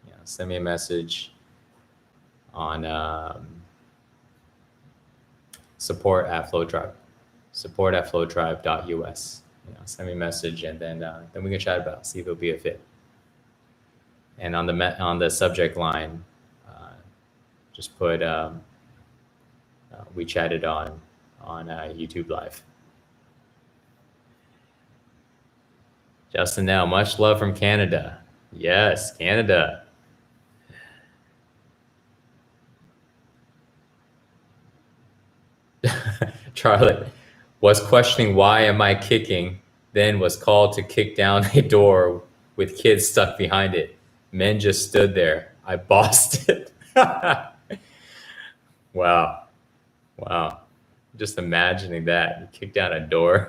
Yeah, send me a message on support@flowtribe. support@flowtribe.us. You know, send me a message and then we can chat about it, see if it'll be a fit. And on the subject line, just put we chatted on YouTube Live. Justin Nell, much love from Canada. Yes, Canada. Charlotte was questioning why am I kicking, then was called to kick down a door with kids stuck behind it. Men just stood there. I bossed it. Wow. Just imagining that. You kick down a door.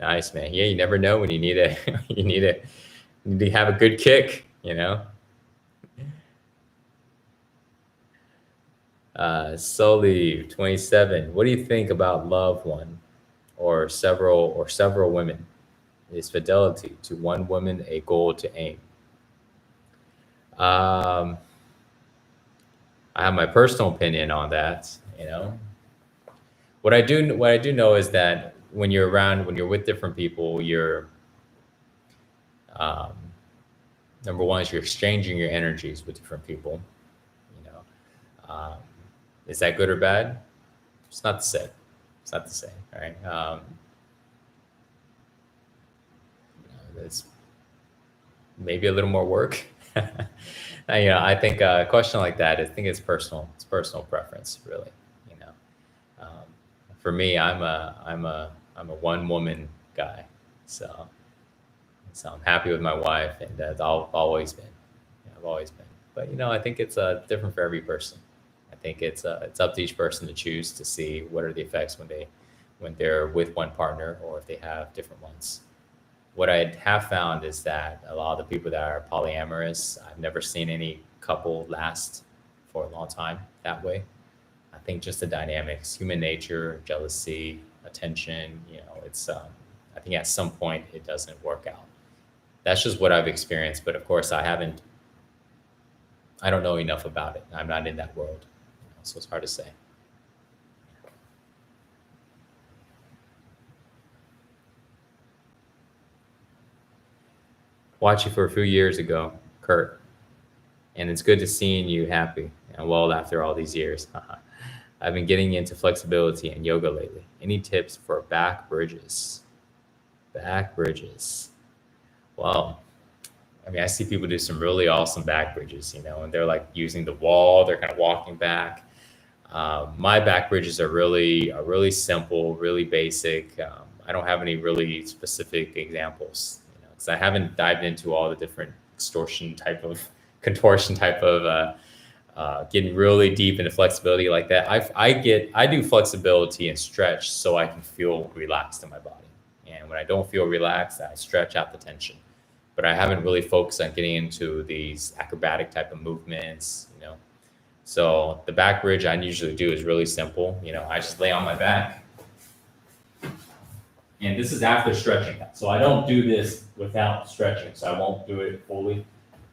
Nice, man. Yeah, you never know when you need to have a good kick, you know. Sully 27. What do you think about love one or several women? Is fidelity to one woman a goal to aim? I have my personal opinion on that, you know. What I do know is that when you're with different people, you're number one is you're exchanging your energies with different people. You know, is that good or bad? It's not the same. It's not the same, right? It's maybe a little more work. I think a question like that, I think it's personal. It's personal preference, really. You know, um, for me, I'm a one woman guy, so I'm happy with my wife, and that's always been. Yeah, I've always been. But I think it's different for every person. I think it's up to each person to choose to see what are the effects when they're with one partner or if they have different ones. What I have found is that a lot of the people that are polyamorous, I've never seen any couple last for a long time that way. I think just the dynamics, human nature, jealousy, attention, I think at some point it doesn't work out. That's just what I've experienced. But of course, I don't know enough about it. I'm not in that world. So it's hard to say. Watched you for a few years ago, Kurt, and it's good to seeing you happy and well after all these years. I've been getting into flexibility and yoga lately. Any tips for back bridges? Back bridges. Well, I mean, I see people do some really awesome back bridges, and they're like using the wall. They're kind of walking back. My back bridges are really simple, really basic. I don't have any really specific examples, because I haven't dived into all the different contortion type of getting really deep into flexibility like that. I do flexibility and stretch so I can feel relaxed in my body. And when I don't feel relaxed, I stretch out the tension. But I haven't really focused on getting into these acrobatic type of movements. So the back bridge I usually do is really simple. I just lay on my back. And this is after stretching. So I don't do this without stretching. So I won't do it fully.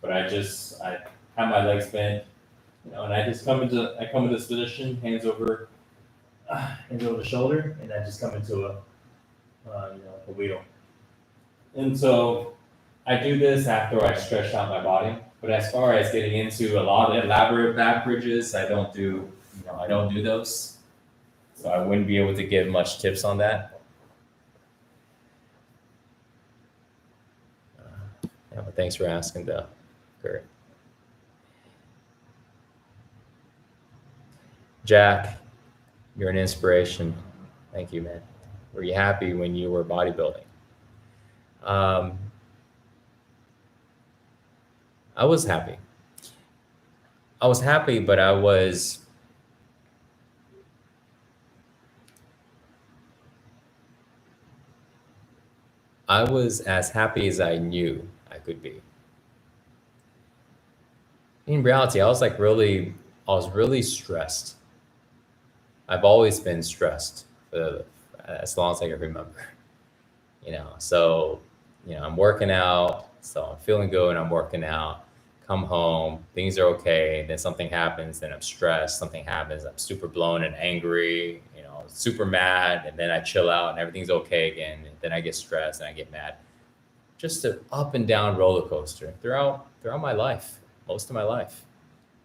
But I have my legs bent, and I just come into this position, hands over the shoulder, and I just come into a wheel. And so I do this after I stretch out my body. But as far as getting into a lot of elaborate back bridges, I don't do those. So I wouldn't be able to give much tips on that. Yeah, but thanks for asking, though, Kurt. Jack, you're an inspiration. Thank you, man. Were you happy when you were bodybuilding? Um, I was happy. I was happy, but I was as happy as I knew I could be. In reality, I was really stressed. I've always been stressed for as long as I can remember. So I'm working out, so I'm feeling good and I'm working out. Come home, things are okay. Then something happens, then I'm stressed. Something happens, I'm super blown and angry. Super mad, and then I chill out and everything's okay again. And then I get stressed and I get mad. Just an up and down roller coaster throughout my life, most of my life.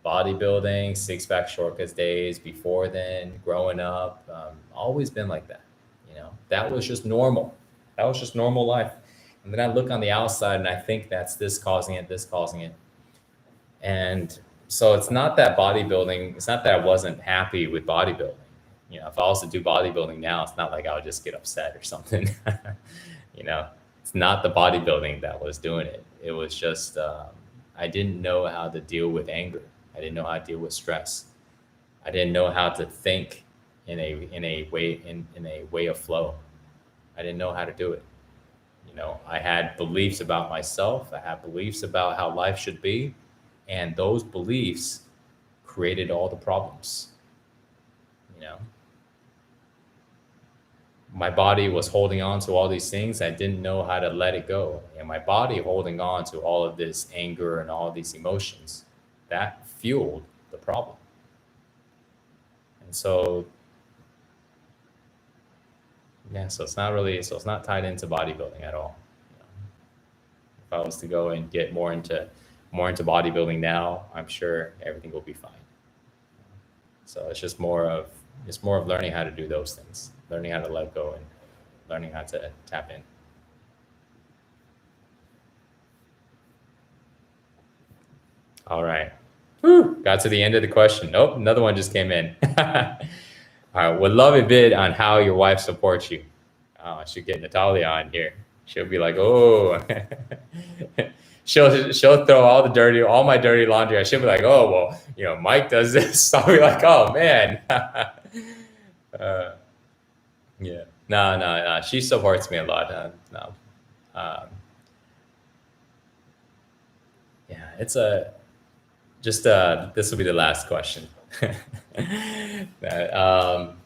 Bodybuilding, six pack shortcuts days, before then, growing up, always been like that. That was just normal. That was just normal life. And then I look on the outside and I think that's this causing it, this causing it. And so it's not that I wasn't happy with bodybuilding. If I was to do bodybuilding now, it's not like I would just get upset or something. you know, it's not the bodybuilding that was doing it. It was just, I didn't know how to deal with anger. I didn't know how to deal with stress. I didn't know how to think in a way of flow. I didn't know how to do it. I had beliefs about myself. I had beliefs about how life should be, and those beliefs created all the problems. You know, my body was holding on to all these things. I didn't know how to let it go, and my body holding on to all of this anger and all of these emotions that fueled the problem. And so, yeah, so it's not tied into bodybuilding at all. If I was to go and get more into bodybuilding now, I'm sure everything will be fine. So it's more of learning how to do those things, learning how to let go, and learning how to tap in. All right. Whew, got to the end of the question. Nope, another one just came in. All right, would love a bit on how your wife supports you. Oh, I should get Natalia on here. She'll be like, oh, she'll throw all my dirty laundry. I should be like, oh, well, Mike does this. I'll be like, oh man. uh, yeah, no. She supports me a lot. No, um, yeah, it's this will be the last question. um,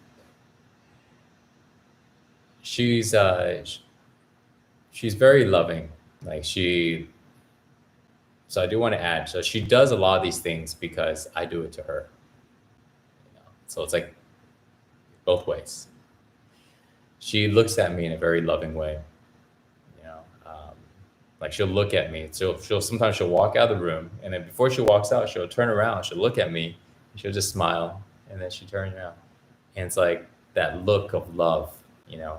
she's very loving. So I do want to add, so she does a lot of these things because I do it to her. So it's like both ways. She looks at me in a very loving way. Like she'll look at me. She'll sometimes she'll walk out of the room, and then before she walks out, she'll turn around. She'll look at me. And she'll just smile, and then she turns around, and it's like that look of love.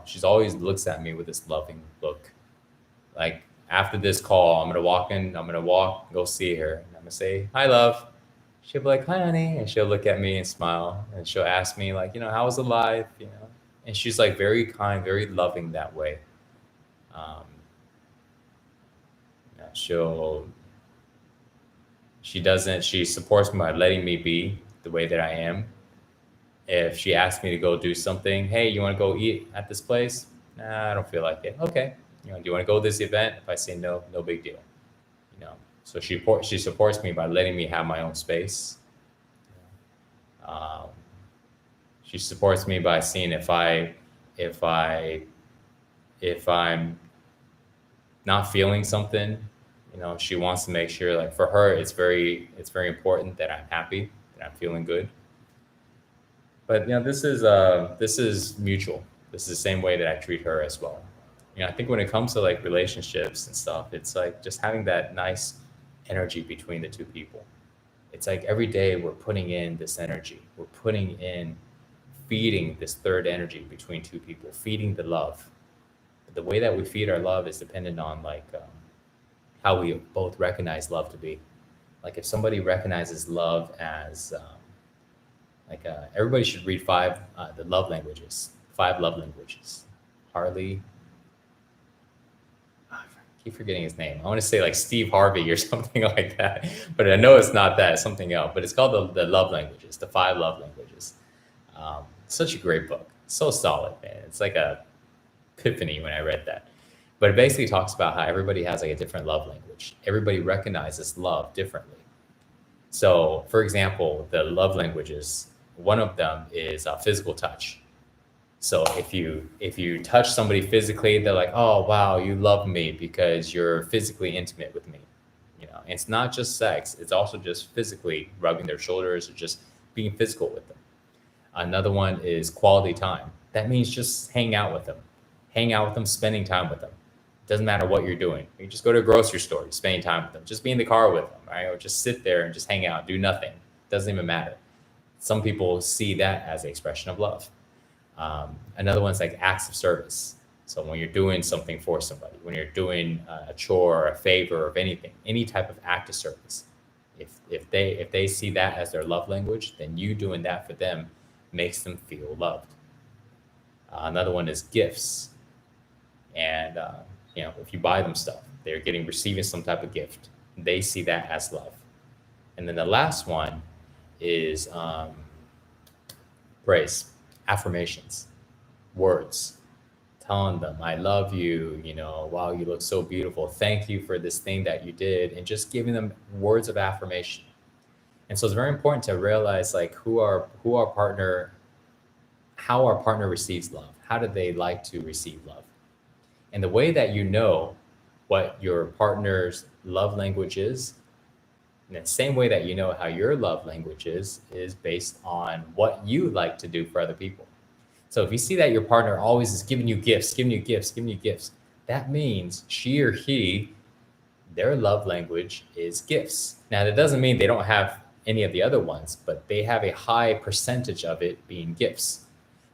She's always looks at me with this loving look. Like after this call, I'm gonna walk in. I'm gonna go see her, and I'm gonna say hi, love. She'll be like, hi, honey, and she'll look at me and smile, and she'll ask me like, how was the life, and she's like very kind, very loving that way. Um, she supports me by letting me be the way that I am. If she asks me to go do something, hey, you want to go eat at this place? Nah, I don't feel like it. Okay. Do you want to go to this event? If I say no, no big deal. So she supports me by letting me have my own space. Um, she supports me by seeing if I'm not feeling something, she wants to make sure, like for her, it's very important that I'm happy, that I'm feeling good. But this is mutual. This is the same way that I treat her as well. I think when it comes to like relationships and stuff, it's like just having that nice energy between the two people. It's like every day we're putting in this energy. We're feeding this third energy between two people, feeding the love. The way that we feed our love is dependent on how we both recognize love to be. Like if somebody recognizes love as everybody should read the love languages, 5 love languages. Harley, I keep forgetting his name. I want to say like Steve Harvey or something like that, but I know it's not that. It's something else. But it's called the love languages, the 5 love languages. Such a great book, so solid, man. It's like a epiphany when I read that. But it basically talks about how everybody has like a different love language. Everybody recognizes love differently. So, for example, the love languages, one of them is physical touch. So if you touch somebody physically, they're like, oh wow, you love me because you're physically intimate with me. And it's not just sex; it's also just physically rubbing their shoulders or just being physical with them. Another one is quality time. That means just hang out with them, spending time with them. Doesn't matter what you're doing. You just go to a grocery store, spending time with them, just be in the car with them, right? Or just sit there and just hang out, do nothing. Doesn't even matter. Some people see that as an expression of love. Another one's like acts of service. So when you're doing something for somebody, when you're doing a chore or a favor of anything, any type of act of service, if they see that as their love language, then you doing that for them makes them feel loved. Another one is gifts. And if you buy them stuff, they're receiving some type of gift. They see that as love. And then the last one is praise, affirmations, words, telling them, I love you, wow, you look so beautiful. Thank you for this thing that you did. And just giving them words of affirmation. And so it's very important to realize like how our partner receives love. How do they like to receive love? And the way that you know what your partner's love language is, in the same way that you know how your love language is based on what you like to do for other people. So if you see that your partner always is giving you gifts, that means she or he, their love language is gifts. Now, that doesn't mean they don't have any of the other ones, but they have a high percentage of it being gifts.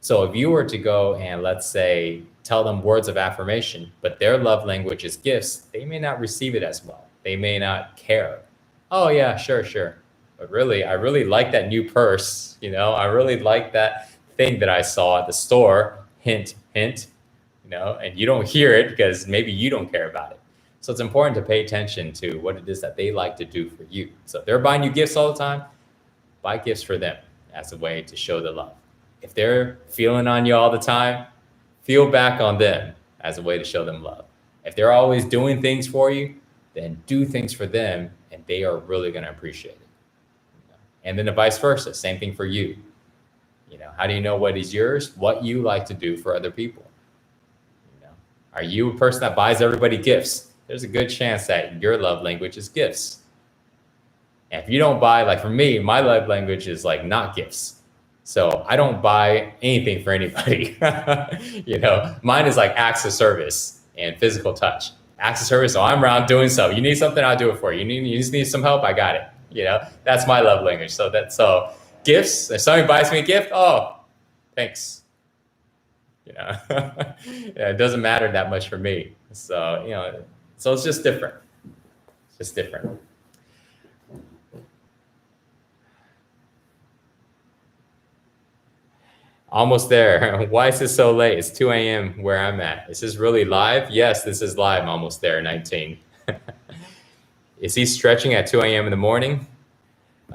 So if you were to go and let's say, tell them words of affirmation, but their love language is gifts, they may not receive it as well. They may not care. Oh yeah, sure. But really, I really like that new purse. I really like that thing that I saw at the store. Hint, hint. And you don't hear it because maybe you don't care about it. So it's important to pay attention to what it is that they like to do for you. So if they're buying you gifts all the time, buy gifts for them as a way to show the love. If they're feeling on you all the time, feel back on them as a way to show them love. If they're always doing things for you, then do things for them, and they are really going to appreciate it. And then the vice versa, same thing for you. How do you know what is yours? What you like to do for other people. Are you a person that buys everybody gifts? There's a good chance that your love language is gifts. And if you don't buy, like for me, my love language is like not gifts. So I don't buy anything for anybody. Mine is like acts of service and physical touch. Acts of service, so I'm around doing something. You need something, I'll do it for you. You just need some help, I got it. That's my love language. So gifts, if somebody buys me a gift, oh, thanks. Yeah, it doesn't matter that much for me. So, so it's just different. It's just different. Almost there. Why is it so late? It's 2 a.m. where I'm at. Is this really live? Yes, this is live. I'm almost there, 19. Is he stretching at 2 a.m. in the morning?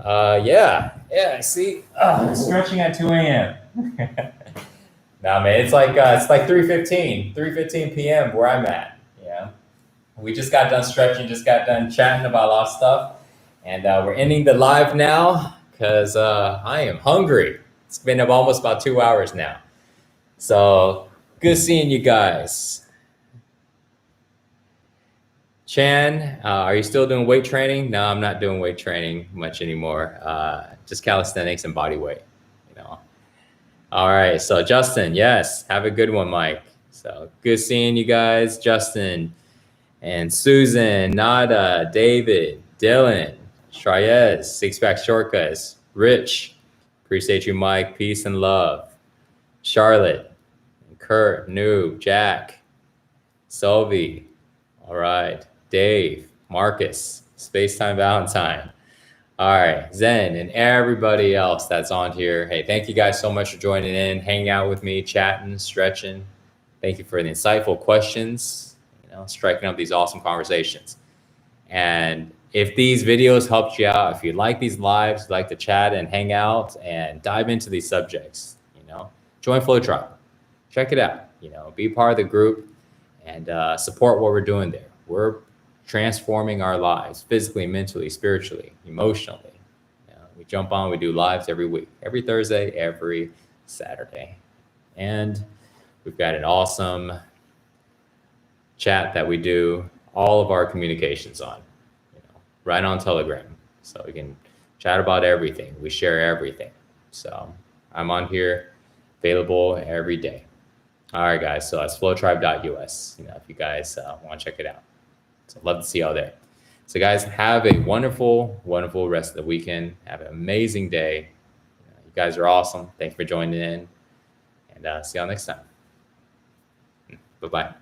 Yeah, I see. Stretching at 2 a.m. Nah, man, it's like 3:15 p.m. where I'm at. Yeah, we just got done stretching, just got done chatting about a lot of stuff, and we're ending the live now because I am hungry. It's been almost about 2 hours now, so good seeing you guys. Chan, are you still doing weight training? No, I'm not doing weight training much anymore. Just calisthenics and body weight. All right, so Justin, yes, have a good one, Mike. So good seeing you guys, Justin and Susan, Nada, David, Dylan, Shreyes, Six Pack Shortcuts, Rich, appreciate you, Mike, peace and love. Charlotte, Kurt, Noob, Jack, Sylvie, all right, Dave, Marcus, Spacetime Valentine. All right, Zen and everybody else that's on here. Hey, thank you guys so much for joining in, hanging out with me, chatting, stretching. Thank you for the insightful questions, striking up these awesome conversations. And if these videos helped you out, if you like these lives, like to chat and hang out and dive into these subjects, join Flow Tribe. Check it out, be part of the group and support what we're doing there. We're transforming our lives physically, mentally, spiritually, emotionally. We jump on, we do lives every week, every Thursday, every Saturday. And we've got an awesome chat that we do all of our communications on, right on Telegram. So we can chat about everything. We share everything. So I'm on here, available every day. All right, guys. So that's flowtribe.us, if you guys want to check it out. So love to see y'all there. So guys, have a wonderful, wonderful rest of the weekend. Have an amazing day. You guys are awesome. Thanks for joining in. And see y'all next time. Bye-bye.